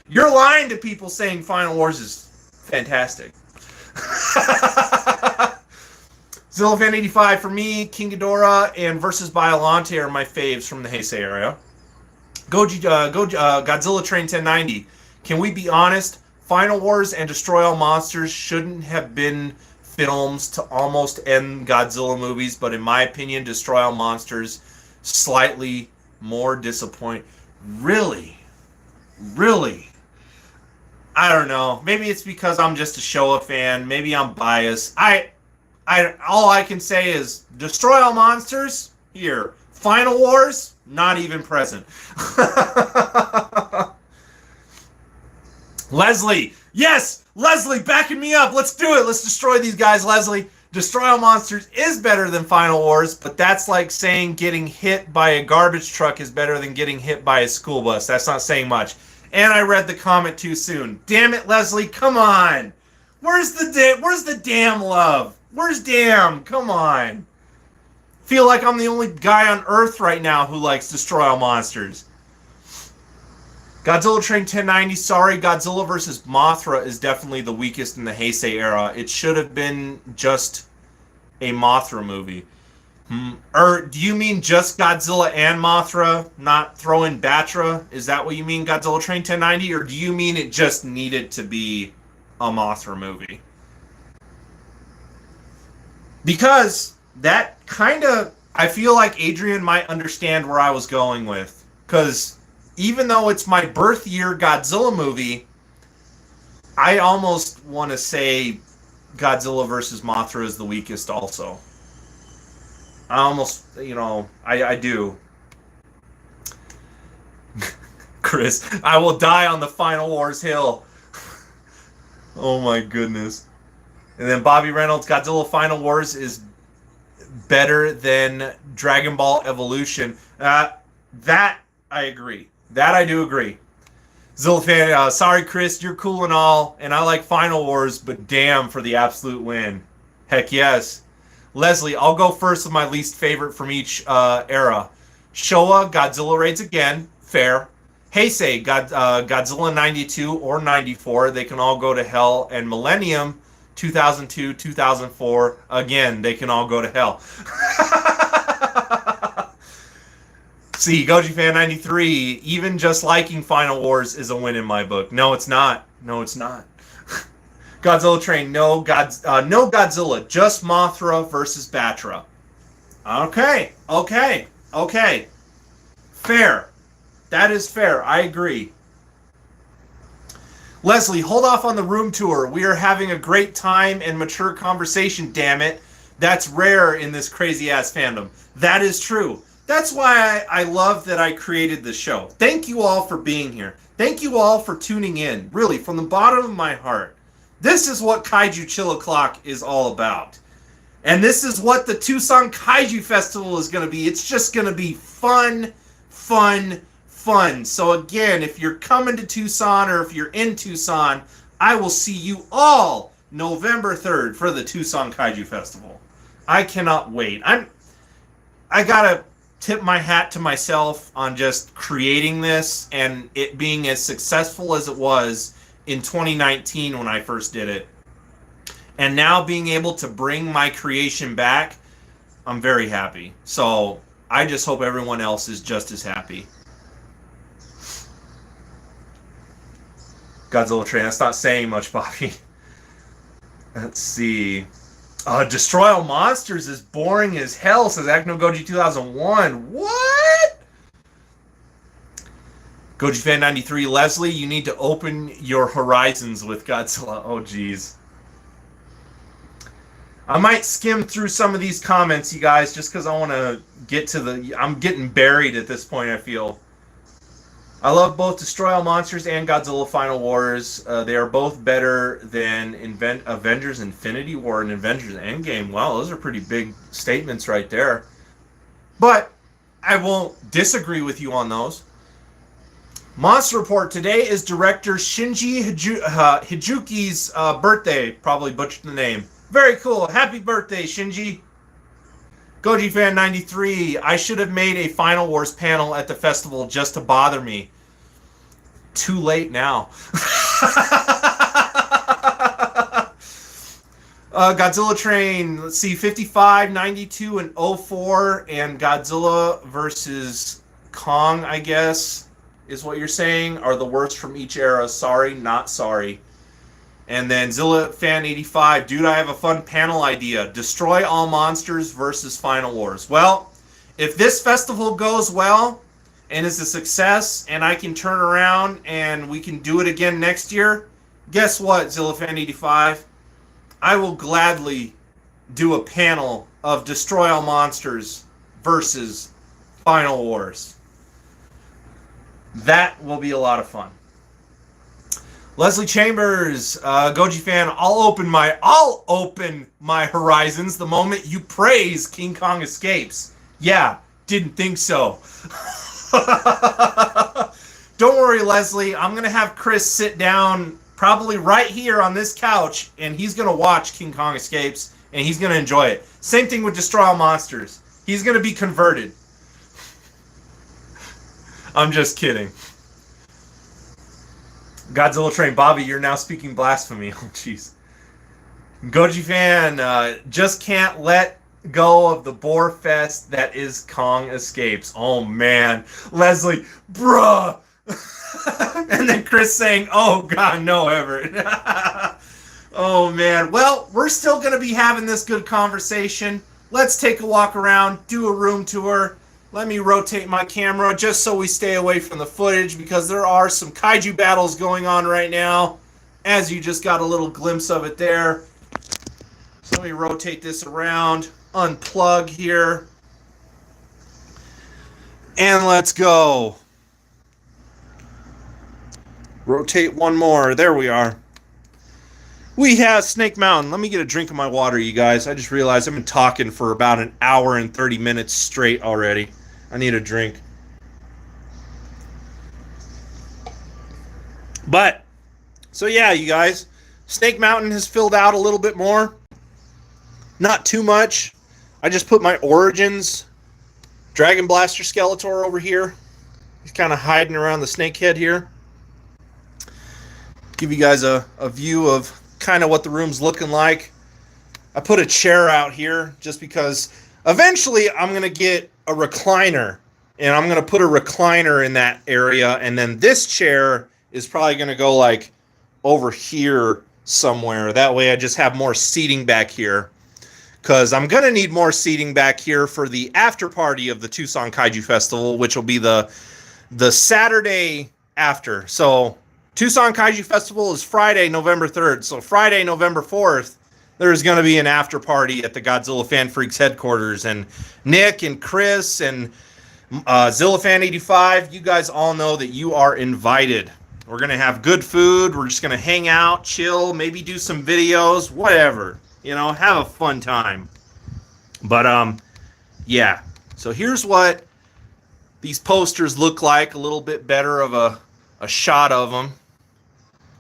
You're lying to people saying Final Wars is fantastic. Zillafan85, for me, King Ghidorah and versus Biollante are my faves from the Heisei era. Godzilla Train 1090. Can we be honest? Final Wars and Destroy All Monsters shouldn't have been films to almost end Godzilla movies, but in my opinion, Destroy All Monsters slightly more disappointing. Really? I don't know. Maybe it's because I'm just a Showa fan. Maybe I'm biased. All I can say is Destroy All Monsters here. Final Wars not even present. Leslie, yes, Leslie, backing me up. Let's do it. Let's destroy these guys, Leslie. Destroy All Monsters is better than Final Wars, but that's like saying getting hit by a garbage truck is better than getting hit by a school bus. That's not saying much. And I read the comment too soon. Damn it, Leslie, come on. Where's the damn love? Where's damn? Come on. Feel like I'm the only guy on Earth right now who likes Destroy All Monsters. Godzilla Train 1090, sorry, Godzilla vs. Mothra is definitely the weakest in the Heisei era. It should have been just a Mothra movie. Or do you mean just Godzilla and Mothra, not throw in Batra? Is that what you mean, Godzilla Train 1090? Or do you mean it just needed to be a Mothra movie? Because that kind of... I feel like Adrian might understand where I was going with. Because... even though it's my birth year Godzilla movie, I almost want to say Godzilla vs. Mothra is the weakest also. I almost, I do. Chris, I will die on the Final Wars hill. Oh my goodness. And then Bobby Reynolds, Godzilla Final Wars is better than Dragon Ball Evolution. That I agree. That I do agree. Zillafan, sorry Chris, you're cool and all, and I like Final Wars, but damn for the absolute win. Heck yes. Leslie, I'll go first with my least favorite from each era. Showa, Godzilla Raids Again, fair. Heisei, Godzilla 92 or 94, they can all go to hell. And Millennium, 2002, 2004, again, they can all go to hell. See, Goji Fan 93, even just liking Final Wars is a win in my book. No, it's not. No, it's not. Godzilla Train, no Godzilla, just Mothra versus Batra. Okay. Okay. Okay. Fair. That is fair. I agree. Leslie, hold off on the room tour. We are having a great time and mature conversation, damn it. That's rare in this crazy ass fandom. That is true. That's why I love that I created the show. Thank you all for being here. Thank you all for tuning in. Really, from the bottom of my heart. This is what Kaiju Chill O'Clock is all about. And this is what the Tucson Kaiju Festival is going to be. It's just going to be fun, fun, fun. So again, if you're coming to Tucson or if you're in Tucson, I will see you all November 3rd for the Tucson Kaiju Festival. I cannot wait. I gotta tip my hat to myself on just creating this and it being as successful as it was in 2019 when I first did it. And now being able to bring my creation back, I'm very happy. So I just hope everyone else is just as happy. Godzilla Train, that's not saying much, Bobby. Let's see. Destroy All Monsters is boring as hell, says Acno Goji 2001. What? Goji Fan 93, Leslie, you need to open your horizons with Godzilla. Oh, geez. I might skim through some of these comments, you guys, just because I want to get to the... I'm getting buried at this point, I feel. I love both Destroy All Monsters and Godzilla Final Wars. They are both better than Avengers Infinity War and Avengers Endgame. Wow, those are pretty big statements right there. But I won't disagree with you on those. Monster Report, today is director Shinji Hijuki's birthday. Probably butchered the name. Very cool. Happy birthday, Shinji. Goji Fan 93, I should have made a Final Wars panel at the festival just to bother me. Too late now. Godzilla Train, let's see, 55, 92, and 04, and Godzilla versus Kong, I guess, is what you're saying, are the worst from each era. Sorry, not sorry. And then Zilla Fan 85, dude, I have a fun panel idea. Destroy All Monsters versus Final Wars. Well, if this festival goes well and is a success and I can turn around and we can do it again next year, guess what, Zilla Fan 85? I will gladly do a panel of Destroy All Monsters versus Final Wars. That will be a lot of fun. Leslie Chambers, Goji Fan, I'll open my horizons the moment you praise King Kong Escapes. Yeah, didn't think so. Don't worry, Leslie. I'm going to have Chris sit down probably right here on this couch, and he's going to watch King Kong Escapes, and he's going to enjoy it. Same thing with Destroy All Monsters. He's going to be converted. I'm just kidding. Godzilla Train, Bobby, you're now speaking blasphemy. Oh, jeez. Goji Fan, just can't let go of the bore fest that is Kong Escapes. Oh, man. Leslie, bruh. And then Chris saying, oh, God, no, Everett. Oh, man. Well, we're still going to be having this good conversation. Let's take a walk around, do a room tour. Let me rotate my camera just so we stay away from the footage because there are some kaiju battles going on right now, as you just got a little glimpse of it there. So let me rotate this around, unplug here, and let's go. Rotate one more. There we are. We have Snake Mountain. Let me get a drink of my water, you guys. I just realized I've been talking for about an hour and 30 minutes straight already. I need a drink. But, so yeah, you guys. Snake Mountain has filled out a little bit more. Not too much. I just put my Origins Dragon Blaster Skeletor over here. He's kind of hiding around the snake head here. Give you guys a view of kind of what the room's looking like. I put a chair out here just because eventually I'm going to get a recliner. And I'm going to put a recliner in that area. And then this chair is probably going to go like over here somewhere. That way I just have more seating back here. because I'm going to need more seating back here for the after party of the Tucson Kaiju Festival, which will be the Saturday after. So Tucson Kaiju Festival is Friday, November 3rd. So Friday, November 4th, there's going to be an after party at the Godzilla Fan Freaks headquarters. And Nick and Chris and ZillaFan85, you guys all know that you are invited. We're going to have good food. We're just going to hang out, chill, maybe do some videos, whatever. You know, have a fun time. But, yeah. So here's what these posters look like. A little bit better of a shot of them.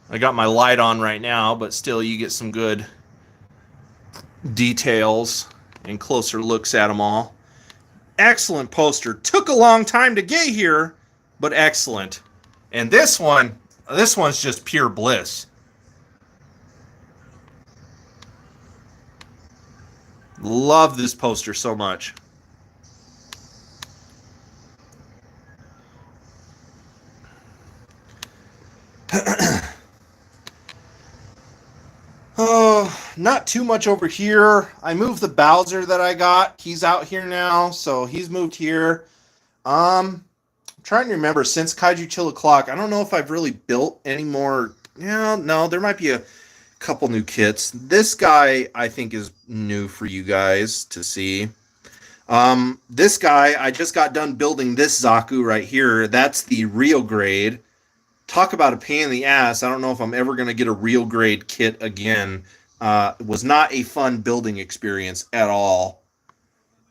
I got my light on right now, but still you get some good details and closer looks at them all. Excellent poster. Took a long time to get here, but excellent. And this one's just pure bliss. Love this poster so much. Oh, not too much over here. I moved the Bowser that I got. He's out here now, so he's moved here. I'm trying to remember, since Kaiju Chill O'Clock, I don't know if I've really built any more. Yeah, no, there might be a couple new kits. This guy, I think, is new for you guys to see. This guy, I just got done building this Zaku right here. That's the real grade. Talk about a pain in the ass. I don't know if I'm ever going to get a real grade kit again. It was not a fun building experience at all.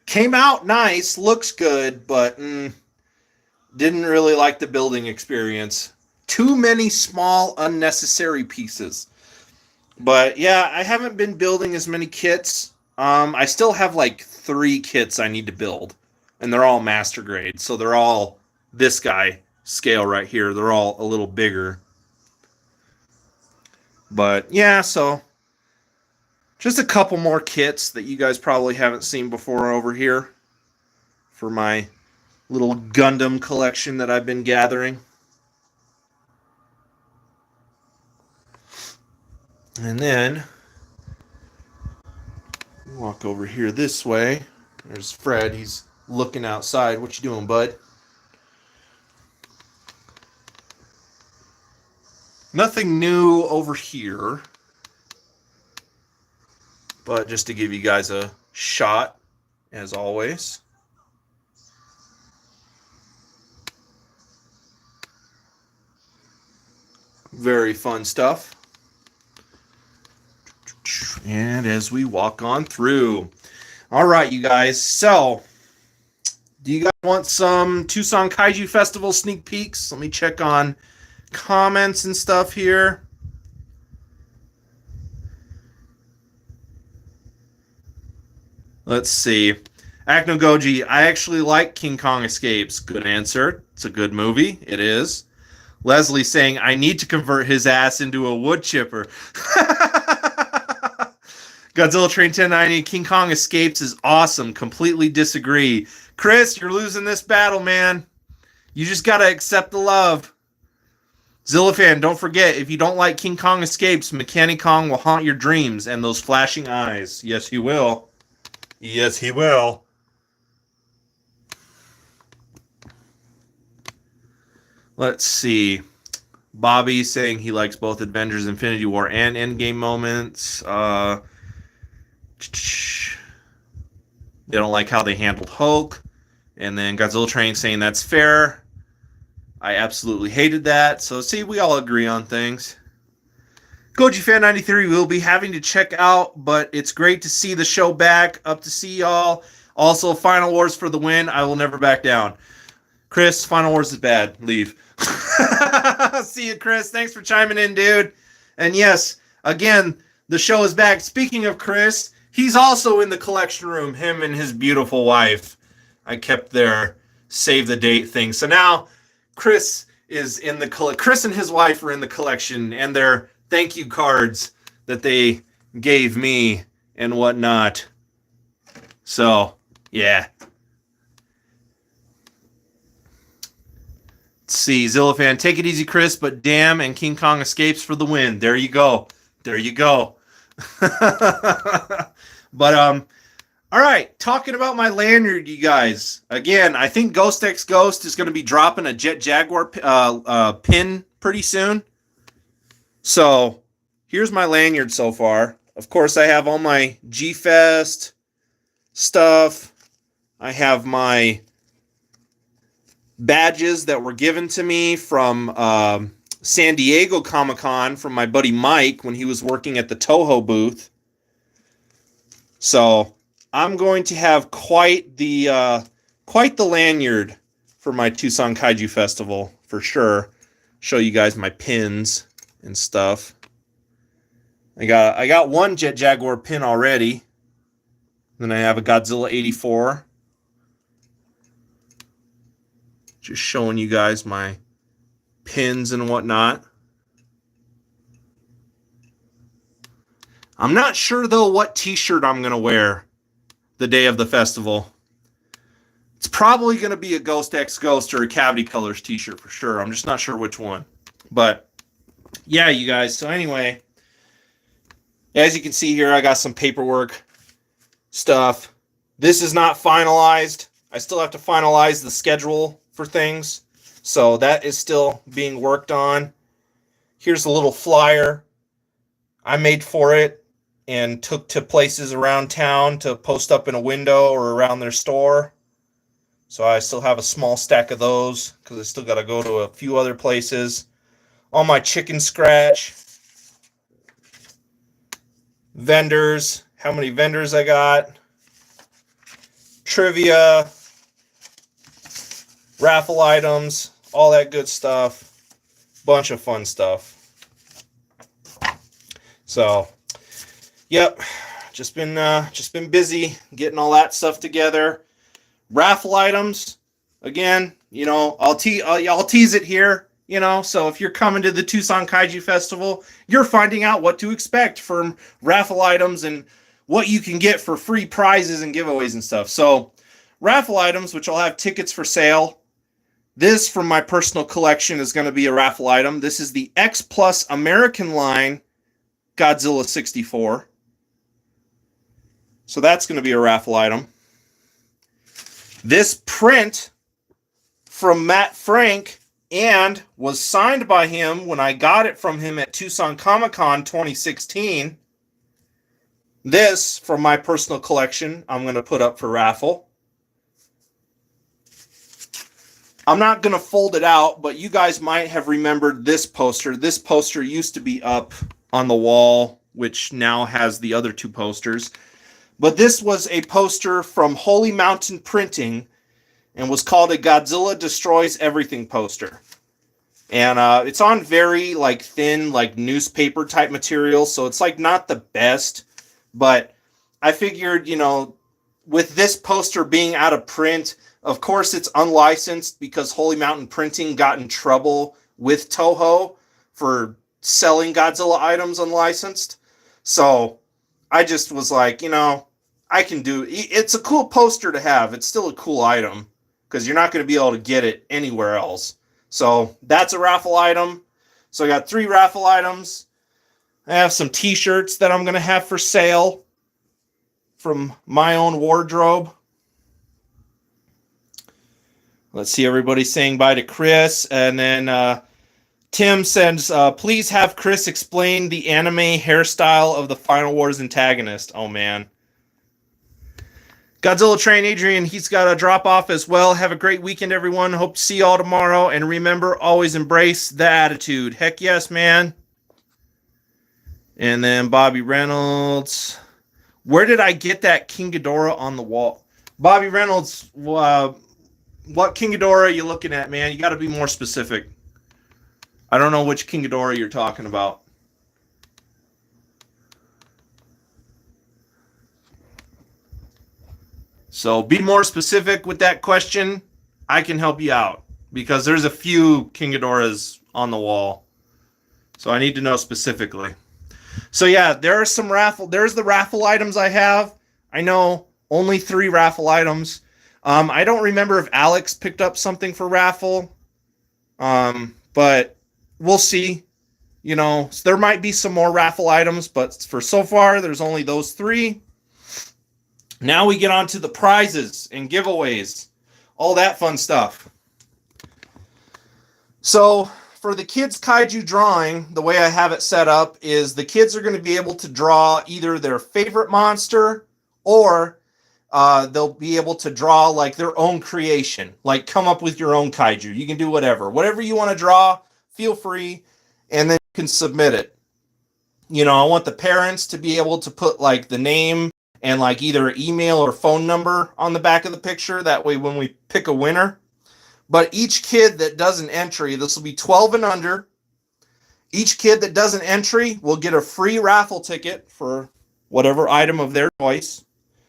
Came out nice, looks good, but didn't really like the building experience. Too many small, unnecessary pieces. But yeah, I haven't been building as many kits. I still have like 3 kits I need to build, and they're all master grade. So they're all this guy scale right here. They're all a little bigger. But yeah, so just a couple more kits that you guys probably haven't seen before over here for my little Gundam collection that I've been gathering. And then walk over here this way. There's Fred. He's looking outside. What you doing, bud? Nothing new over here. But just to give you guys a shot, as always. Very fun stuff. And as we walk on through. All right, you guys. So, do you guys want some Tucson Kaiju Festival sneak peeks? Let me check on comments and stuff here. Let's see. Acno Goji, I actually like King Kong Escapes. Good answer. It's a good movie. It is. Leslie saying, I need to convert his ass into a wood chipper. Godzilla Train 1090, King Kong Escapes is awesome. Completely disagree. Chris, you're losing this battle, man. You just got to accept the love. Zillafan, don't forget, if you don't like King Kong Escapes, Mechanic Kong will haunt your dreams and those flashing eyes. Yes, he will. Yes, he will. Let's see. Bobby saying he likes both Avengers Infinity War and Endgame moments. They don't like how they handled Hulk. And then Godzilla Train saying that's fair. I absolutely hated that. So, see, we all agree on things. Goji Fan 93 will be having to check out, but it's great to see the show back. Up to see y'all. Also, Final Wars for the win. I will never back down. Chris, Final Wars is bad. Leave. See you, Chris. Thanks for chiming in, dude. And yes, again, the show is back. Speaking of Chris, he's also in the collection room, him and his beautiful wife. I kept their save the date thing. So now Chris is in the Chris and his wife are in the collection, and their thank you cards that they gave me and whatnot. So, yeah. Let's see, Zillafan, take it easy, Chris, but damn, and King Kong Escapes for the win. There you go. There you go. But All right, talking about my lanyard, you guys. Again, I think Ghost X Ghost is going to be dropping a Jet Jaguar pin pretty soon. So here's my lanyard so far. Of course, I have all my G-Fest stuff. I have my badges that were given to me from San Diego Comic-Con from my buddy Mike when he was working at the Toho booth. So I'm going to have quite the lanyard for my Tucson Kaiju Festival for sure. Show you guys my pins and stuff. I got one Jet Jaguar pin already. Then I have a Godzilla 84. Just showing you guys my pins and whatnot. I'm not sure though what t-shirt I'm going to wear the day of the festival. It's probably going to be a Ghost X Ghost or a Cavity Colors t-shirt for sure. I'm just not sure which one. But yeah, you guys. So anyway, as you can see here, I got some paperwork stuff. This is not finalized. I still have to finalize the schedule for things. So that is still being worked on. Here's a little flyer I made for it and took to places around town to post up in a window or around their store. So I still have a small stack of those because I still got to go to a few other places. All my chicken scratch vendors, how many vendors I got, trivia, raffle items, all that good stuff, bunch of fun stuff. So, yep, just been busy getting all that stuff together. Raffle items, again, you know, I'll tease it here, you know. So if you're coming to the Tucson Kaiju Festival, you're finding out what to expect from raffle items and what you can get for free prizes and giveaways and stuff. So raffle items, which I'll have tickets for sale. This from my personal collection is going to be a raffle item. This is the X Plus American line Godzilla 64. So that's going to be a raffle item. This print from Matt Frank and was signed by him when I got it from him at Tucson Comic-Con 2016. This from my personal collection I'm going to put up for raffle. I'm not going to fold it out, but you guys might have remembered this poster. This poster used to be up on the wall, which now has the other two posters. But this was a poster from Holy Mountain Printing and was called a Godzilla Destroys Everything poster. And it's on very like thin, like newspaper type material, so it's like not the best. But I figured, you know, with this poster being out of print, of course it's unlicensed because Holy Mountain Printing got in trouble with Toho for selling Godzilla items unlicensed. So I just was like, you know, I can do it. It's a cool poster to have. It's still a cool item because you're not going to be able to get it anywhere else. So that's a raffle item. So I got 3 raffle items. I have some t-shirts that I'm going to have for sale from my own wardrobe. Let's see, everybody saying bye to Chris. And then Tim sends, please have Chris explain the anime hairstyle of the Final Wars antagonist. Oh, man. Godzilla Train Adrian, he's got a drop off as well. Have a great weekend, everyone. Hope to see you all tomorrow. And remember, always embrace the attitude. Heck yes, man. And then Bobby Reynolds. Where did I get that King Ghidorah on the wall? Bobby Reynolds, what King Ghidorah are you looking at, man? You got to be more specific. I don't know which King Ghidorah you're talking about. So be more specific with that question. I can help you out because there's a few King Ghidorahs on the wall. So I need to know specifically. So yeah, there's the raffle items I have. I know only 3 raffle items. I don't remember if Alex picked up something for raffle. But we'll see. You know, there might be some more raffle items, but for so far, there's only those 3. Now we get on to the prizes and giveaways, all that fun stuff. So for the kids' kaiju drawing, the way I have it set up is the kids are going to be able to draw either their favorite monster or they'll be able to draw like their own creation, like come up with your own kaiju. You can do whatever you want to draw, feel free, and then you can submit it. You know, I want the parents to be able to put like the name and like either email or phone number on the back of the picture. That way when we pick a winner. But each kid that does an entry, this will be 12 and under. Each kid that does an entry will get a free raffle ticket for whatever item of their choice.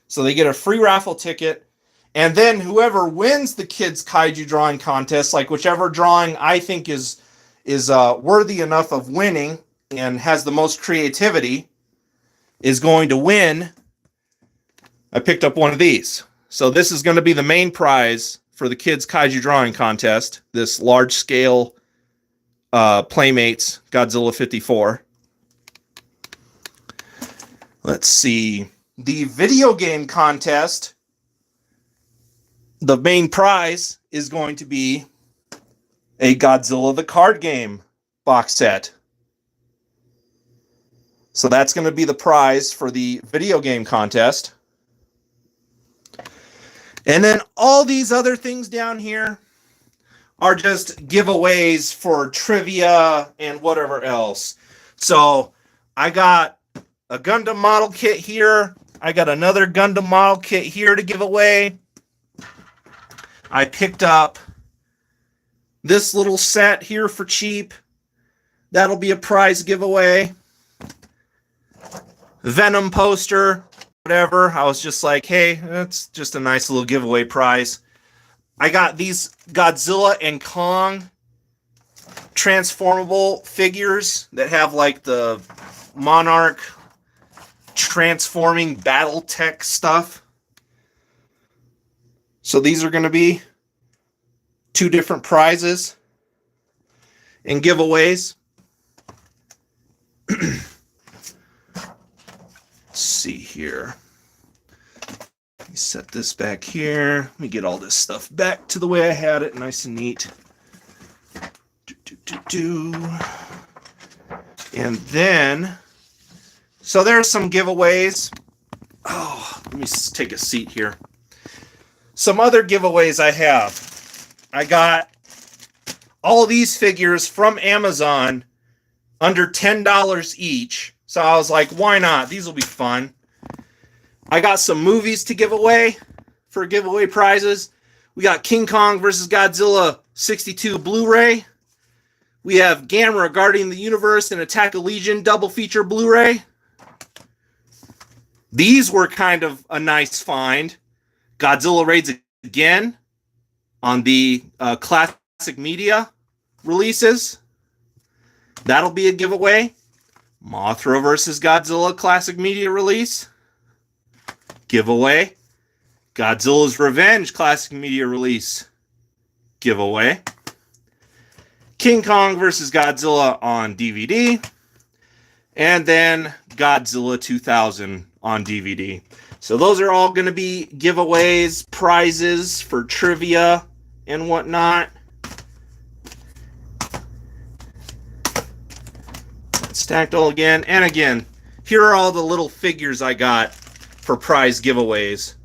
So they get a free raffle ticket. And then whoever wins the kids' kaiju drawing contest, like whichever drawing I think is worthy enough of winning and has the most creativity, is going to win. I picked up one of these. So this is going to be the main prize for the kids' kaiju drawing contest, this large-scale Playmates Godzilla 54. Let's see. The video game contest, the main prize is going to be a Godzilla the card game box set. So that's going to be the prize for the video game contest. And then all these other things down here are just giveaways for trivia and whatever else. So I got a Gundam model kit here. I got another Gundam model kit here to give away. I picked up this little set here for cheap. That'll be a prize giveaway. Venom poster. Whatever. I was just like, hey, that's just a nice little giveaway prize. I got these Godzilla and Kong transformable figures that have like the Monarch transforming battle tech stuff. So these are going to be 2 different prizes and giveaways. See here. Let me set this back here. Let me get all this stuff back to the way I had it, nice and neat. And then, so there's some giveaways. Oh, let me take a seat here. Some other giveaways I have. I got all these figures from Amazon under $10 each. So I was like, why not? These will be fun. I got some movies to give away for giveaway prizes. We got King Kong vs. Godzilla 62 Blu-ray. We have Gamera Guardian the Universe and Attack of Legion double feature Blu-ray. These were kind of a nice find. Godzilla Raids Again on the classic media releases. That'll be a giveaway. Mothra vs. Godzilla classic media release. Giveaway. Godzilla's Revenge classic media release. Giveaway. King Kong vs. Godzilla on DVD. And then Godzilla 2000 on DVD. So those are all going to be giveaways, prizes for trivia and whatnot. Stacked all again. And again, here are all the little figures I got for prize giveaways.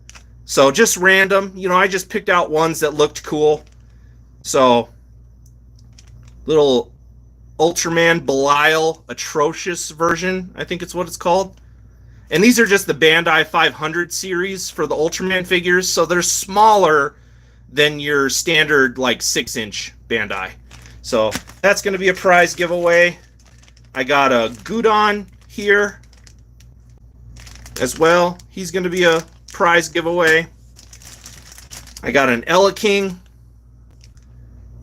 So just random. You know, I just picked out ones that looked cool. So, little Ultraman Belial Atrocious version, I think it's what it's called. And these are just the Bandai 500 series for the Ultraman figures. So they're smaller than your standard, like, 6-inch Bandai. So that's going to be a prize giveaway. I got a Gudon here as well. He's going to be a prize giveaway. I got an Ella King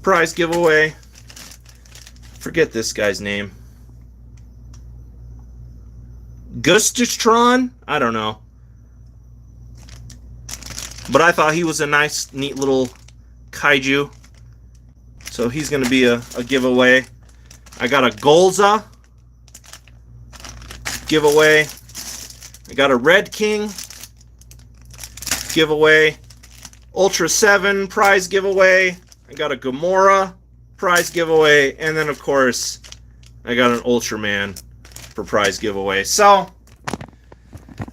prize giveaway. Forget this guy's name. Gustastron? I don't know. But I thought he was a nice, neat little kaiju. So he's going to be a giveaway. I got a Golza giveaway. I got a Red King giveaway. Ultra 7 prize giveaway. I got a Gamora prize giveaway. And then, of course, I got an Ultraman for prize giveaway. So,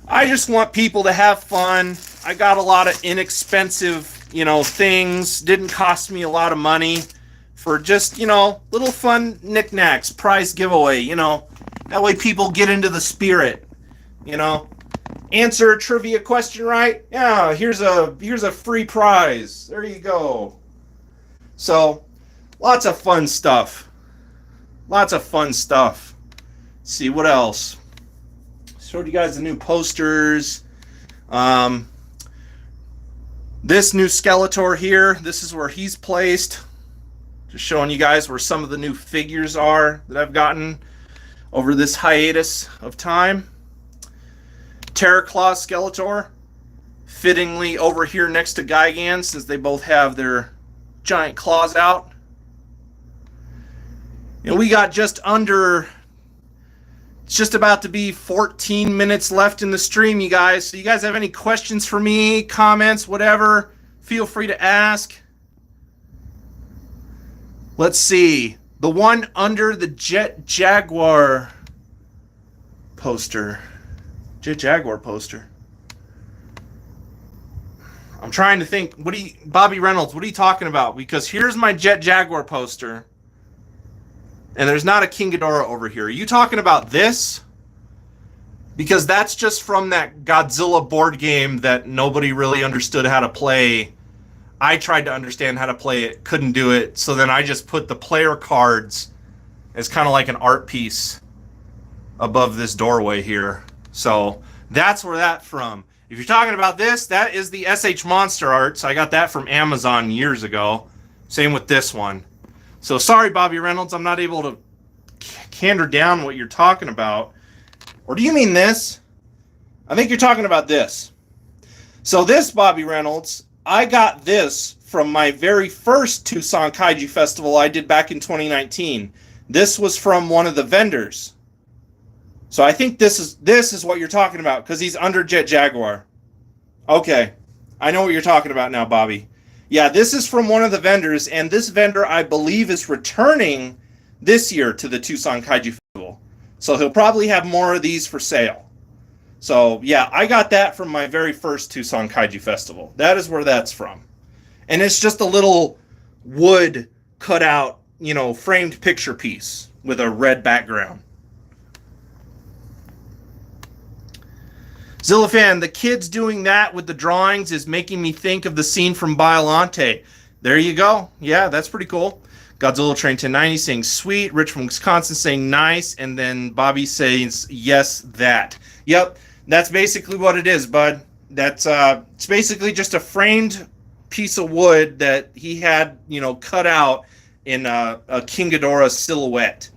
I just want people to have fun. I got a lot of inexpensive, things. Didn't cost me a lot of money for just, little fun knickknacks, prize giveaway, That way people get into the spirit, Answer a trivia question right? Yeah, here's a free prize. There you go. So, lots of fun stuff. Lots of fun stuff. Let's see, what else? Showed you guys the new posters. This new Skeletor here, this is where he's placed. Just showing you guys where some of the new figures are that I've gotten over this hiatus of time. Terraclaw Skeletor, fittingly over here next to Gigan, since they both have their giant claws out. And we got just it's just about to be 14 minutes left in the stream, you guys. So you guys have any questions for me, comments, whatever, feel free to ask. Let's see. The one under the Jet Jaguar poster. Jet Jaguar poster. I'm trying to think. Bobby Reynolds, what are you talking about? Because here's my Jet Jaguar poster. And there's not a King Ghidorah over here. Are you talking about this? Because that's just from that Godzilla board game that nobody really understood how to play. I tried to understand how to play it, couldn't do it. So then I just put the player cards as kind of like an art piece above this doorway here. So that's where that's from. If you're talking about this, that is the SH Monster Arts. I got that from Amazon years ago. Same with this one. So sorry, Bobby Reynolds, I'm not able to canter down what you're talking about. Or do you mean this? I think you're talking about this. So this, Bobby Reynolds, I got this from my very first Tucson Kaiju Festival I did back in 2019. This was from one of the vendors. So I think this is what you're talking about, because he's under Jet Jaguar. Okay, I know what you're talking about now, Bobby. Yeah, this is from one of the vendors, and this vendor, I believe, is returning this year to the Tucson Kaiju Festival. So he'll probably have more of these for sale. So, yeah, I got that from my very first Tucson Kaiju Festival. That is where that's from. And it's just a little wood cutout, framed picture piece with a red background. Zillafan, the kids doing that with the drawings is making me think of the scene from Biolante. There you go. Yeah, that's pretty cool. Godzilla Train 1090 saying sweet. Rich from Wisconsin saying nice. And then Bobby says yes, that. Yep, that's basically what it is, bud. That's it's basically just a framed piece of wood that he had, cut out in a King Ghidorah silhouette.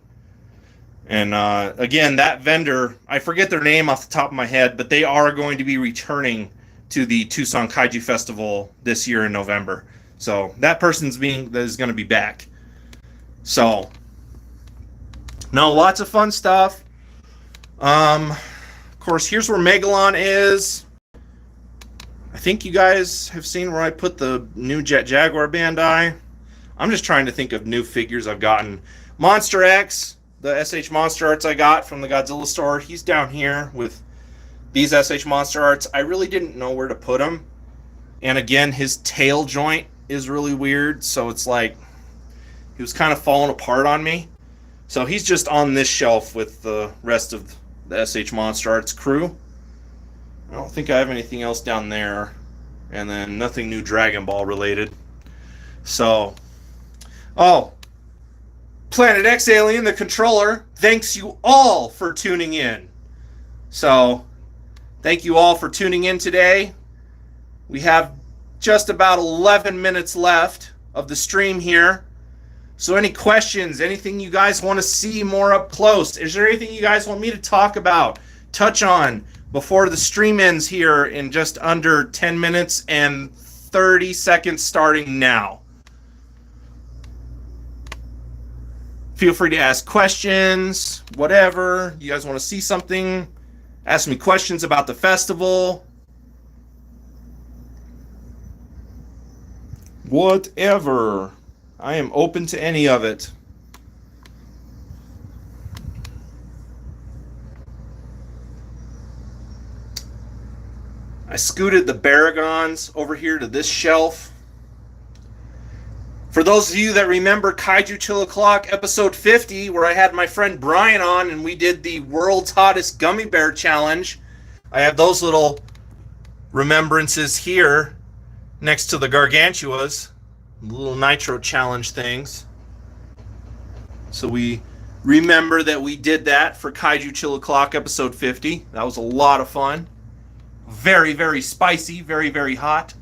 And again, that vendor, I forget their name off the top of my head, but they are going to be returning to the Tucson Kaiju Festival this year in November. So that person's is going to be back. So, no, lots of fun stuff. Of course, here's where Megalon is. I think you guys have seen where I put the new Jet Jaguar Bandai. I'm just trying to think of new figures I've gotten. Monster X. The SH Monster Arts I got from the Godzilla store, he's down here with these SH Monster Arts. I really didn't know where to put him. And again, his tail joint is really weird, so it's like he was kind of falling apart on me. So he's just on this shelf with the rest of the SH Monster Arts crew. I don't think I have anything else down there. And then nothing new Dragon Ball related. So, oh, Planet X Alien, the controller, thanks you all for tuning in. So, thank you all for tuning in today. We have just about 11 minutes left of the stream here. So any questions, anything you guys want to see more up close? Is there anything you guys want me to talk about, touch on before the stream ends here in just under 10 minutes and 30 seconds starting now? Feel free to ask questions, whatever. You guys want to see something? Ask me questions about the festival. Whatever. I am open to any of it. I scooted the Baragons over here to this shelf. For those of you that remember Kaiju Chill O'Clock episode 50, where I had my friend Brian on and we did the world's hottest gummy bear challenge, I have those little remembrances here next to the Gargantuas, little nitro challenge things. So we remember that we did that for Kaiju Chill O'Clock episode 50. That was a lot of fun. Very, very spicy, very, very hot.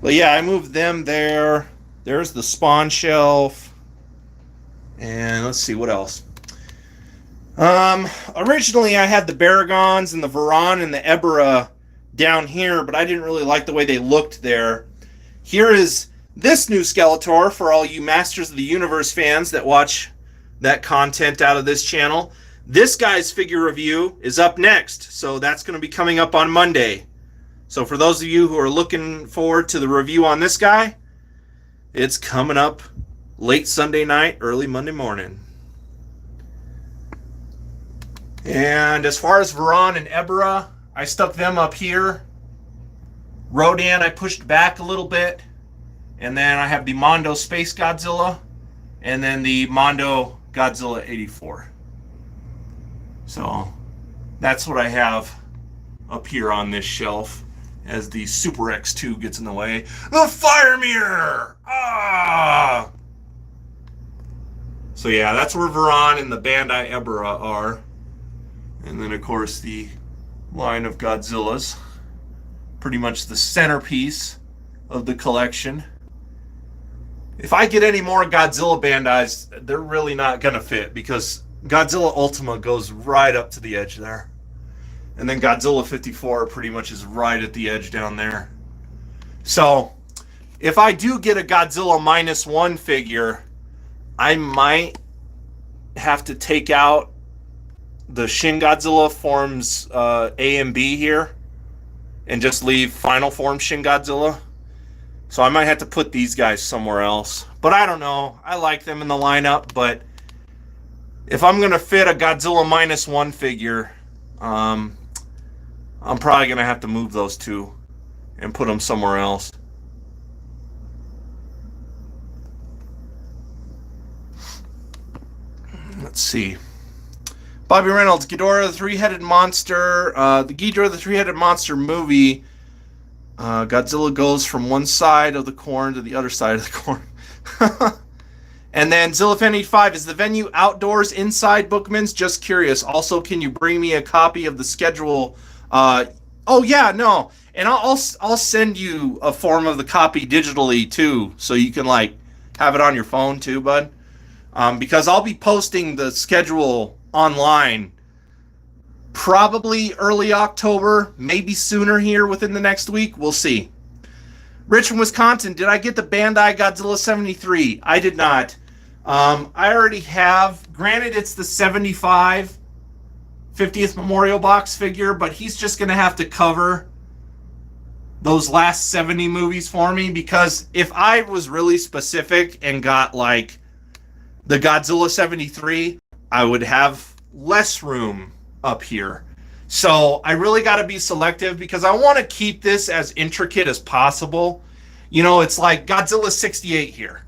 But yeah, I moved them there. There's the Spawn shelf. And let's see, what else? Originally I had the Baragons and the Varan and the Ebra down here, but I didn't really like the way they looked there. Here is this new Skeletor for all you Masters of the Universe fans that watch that content out of this channel. This guy's figure review is up next, so that's going to be coming up on Monday. So for those of you who are looking forward to the review on this guy, it's coming up late Sunday night, early Monday morning. And as far as Varan and Ebra, I stuck them up here. Rodan I pushed back a little bit. And then I have the Mondo Space Godzilla. And then the Mondo Godzilla 84. So that's what I have up here on this shelf as the Super X2 gets in the way. The Fire Mirror! Ah! So yeah, that's where Varan and the Bandai Ebra are. And then of course the line of Godzillas. Pretty much the centerpiece of the collection. If I get any more Godzilla Bandais, they're really not going to fit because Godzilla Ultima goes right up to the edge there. And then Godzilla 54 pretty much is right at the edge down there. So, if I do get a Godzilla -1 figure, I might have to take out the Shin Godzilla forms A and B here and just leave final form Shin Godzilla. So I might have to put these guys somewhere else. But I don't know. I like them in the lineup, but if I'm going to fit a Godzilla -1 figure, I'm probably going to have to move those two and put them somewhere else. Let's see. Bobby Reynolds, Ghidorah the Three-Headed Monster. The Ghidorah the Three-Headed Monster movie, Godzilla goes from one side of the corn to the other side of the corn. And then Zillafan85, is the venue outdoors, inside, Bookman's? Just curious. Also, can you bring me a copy of the schedule? Oh yeah, no. And I'll send you a form of the copy digitally too, so you can like have it on your phone too, bud. Because I'll be posting the schedule online probably early October, maybe sooner here within the next week. We'll see. Rich from Wisconsin, did I get the Bandai Godzilla 73? I did not. I already have. Granted, it's the 75 50th Memorial Box figure, but he's just going to have to cover those last 70 movies for me, because if I was really specific and got like the Godzilla 73, I would have less room up here. So I really got to be selective because I want to keep this as intricate as possible. You know, it's like Godzilla 68 here.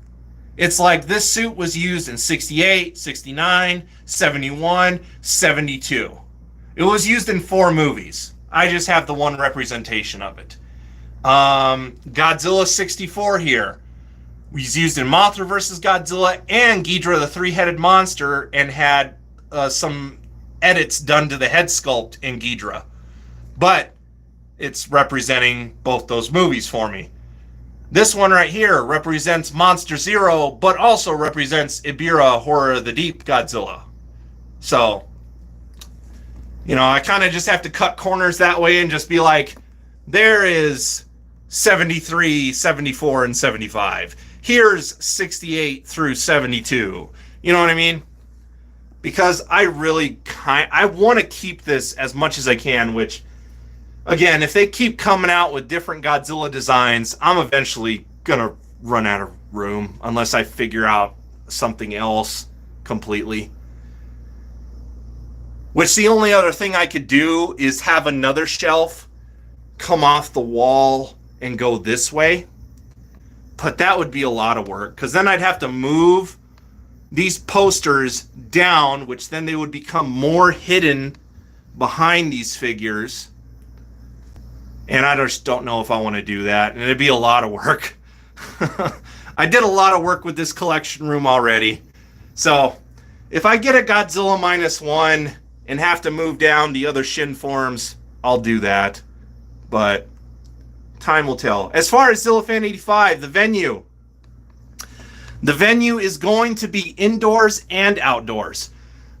It's like this suit was used in 68, 69, 71, 72. It was used in 4 movies. I just have the one representation of it. Godzilla 64 here was used in Mothra vs. Godzilla and Ghidorah the Three-Headed Monster, and had some edits done to the head sculpt in Ghidorah. But it's representing both those movies for me. This one right here represents Monster Zero, but also represents Ibira, Horror of the Deep Godzilla. So, you know, I kind of just have to cut corners that way and just be like, there is 73, 74, and 75. Here's 68 through 72. You know what I mean? Because I really I want to keep this as much as I can, which Again, if they keep coming out with different Godzilla designs, I'm eventually going to run out of room unless I figure out something else completely. Which the only other thing I could do is have another shelf come off the wall and go this way. But that would be a lot of work because then I'd have to move these posters down, which then they would become more hidden behind these figures. And I just don't know if I want to do that. And it'd be a lot of work. I did a lot of work with this collection room already. So if I get a Godzilla -1 and have to move down the other Shin forms, I'll do that. But time will tell. As far as Zillafan 85, the venue is going to be indoors and outdoors.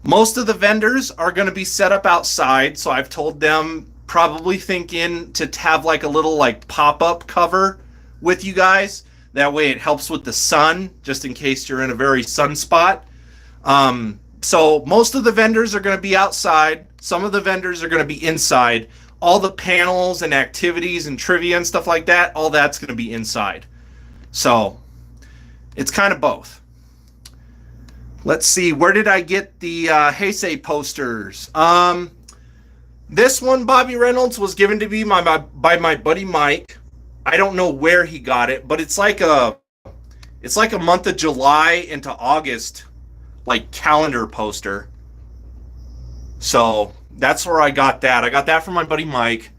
Most of the vendors are going to be set up outside, so I've told them probably thinking to have like a little like pop-up cover with you guys. That way it helps with the sun, just in case you're in a very sun spot. So most of the vendors are going to be outside. Some of the vendors are going to be inside. All the panels and activities and trivia and stuff like that, all that's going to be inside. So it's kind of both. Let's see, where did I get the Heisei posters? This one, Bobby Reynolds, was given to me by my buddy Mike. I don't know where he got it, but it's like a month of July into August, like calendar poster. So that's where I got that. I got that from my buddy Mike.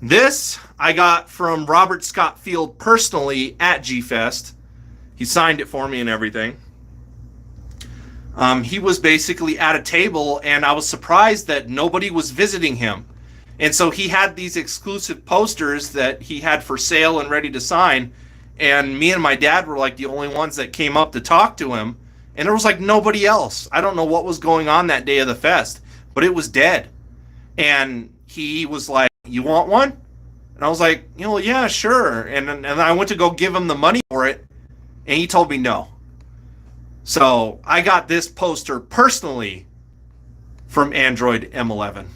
This I got from Robert Scott Field personally at G-Fest. He signed it for me and everything. He was basically at a table, and I was surprised that nobody was visiting him. And so he had these exclusive posters that he had for sale and ready to sign. And me and my dad were like the only ones that came up to talk to him. And there was like nobody else. I don't know what was going on that day of the fest, but it was dead. And he was like, "You want one?" And I was like, yeah, sure. And I went to go give him the money for it, and he told me no. So I got this poster personally from Android M11.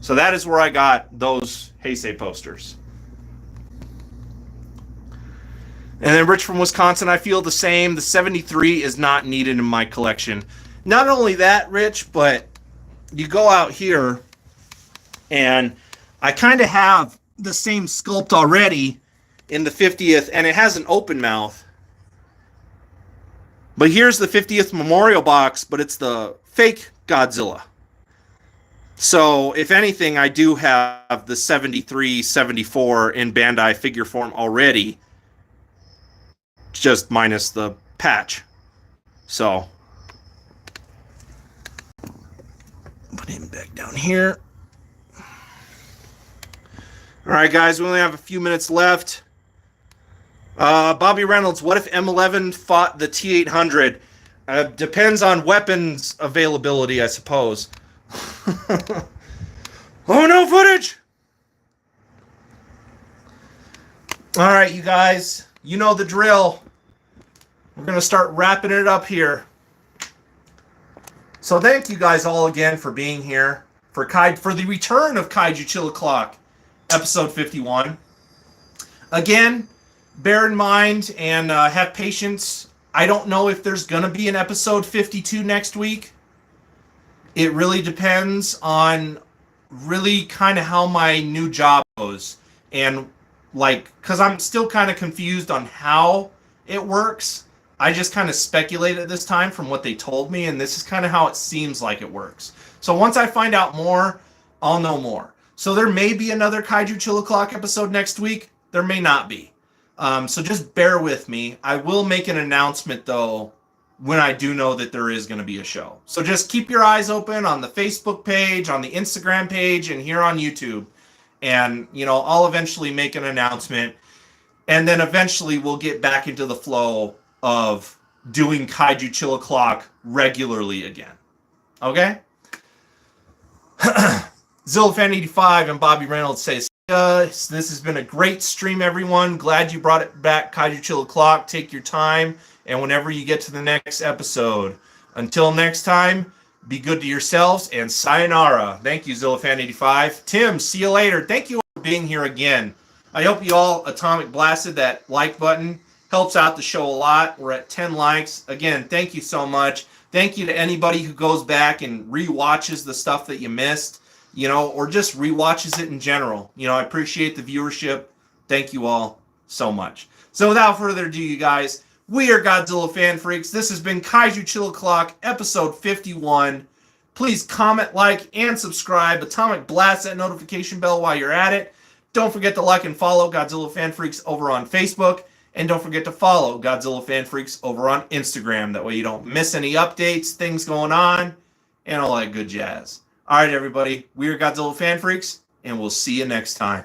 So that is where I got those Heisei posters. And then Rich from Wisconsin, I feel the same. The 73 is not needed in my collection. Not only that, Rich, but you go out here, and I kind of have the same sculpt already in the 50th, and it has an open mouth. But here's the 50th memorial box, but it's the fake Godzilla. So if anything, I do have the 73, 74 in Bandai figure form already, just minus the patch. So put him back down here. All right, guys, we only have a few minutes left. Bobby Reynolds, what if M11 fought the T-800? Depends on weapons availability, I suppose. Oh, no footage! All right, you guys, you know the drill. We're going to start wrapping it up here. So thank you guys all again for being here for the return of Kaiju Chill O'Clock, episode 51. Again, bear in mind and have patience. I don't know if there's going to be an episode 52 next week. It really depends on really kind of how my new job goes. And like, because I'm still kind of confused on how it works. I just kind of speculate at this time from what they told me, and this is kind of how it seems like it works. So once I find out more, I'll know more. So there may be another Kaiju Chill O'Clock episode next week. There may not be. So just bear with me. I will make an announcement, though, when I do know that there is going to be a show. So just keep your eyes open on the Facebook page, on the Instagram page, and here on YouTube. And, I'll eventually make an announcement. And then eventually we'll get back into the flow of doing Kaiju Chill O'Clock regularly again. Okay? Zillafan85 and Bobby Reynolds says, this has been a great stream, everyone. Glad you brought it back, Kaiju Chill O'Clock. Take your time, and whenever you get to the next episode. Until next time, Be good to yourselves, and sayonara. Thank you, Zillafan85. Tim, see you later. Thank you all for being here again. I hope you all atomic blasted that like button. Helps out the show a lot. We're at 10 likes. Again, thank you so much. Thank you to anybody who goes back and rewatches the stuff that you missed, or just rewatches it in general. I appreciate the viewership. Thank you all so much. So without further ado, you guys, we are Godzilla Fan Freaks. This has been Kaiju Chill O'Clock, episode 51. Please comment, like, and subscribe. Atomic blast that notification bell while you're at it. Don't forget to like and follow Godzilla Fan Freaks over on Facebook. And don't forget to follow Godzilla Fan Freaks over on Instagram. That way you don't miss any updates, things going on, and all that good jazz. All right, everybody. We are Godzilla Fan Freaks, and we'll see you next time.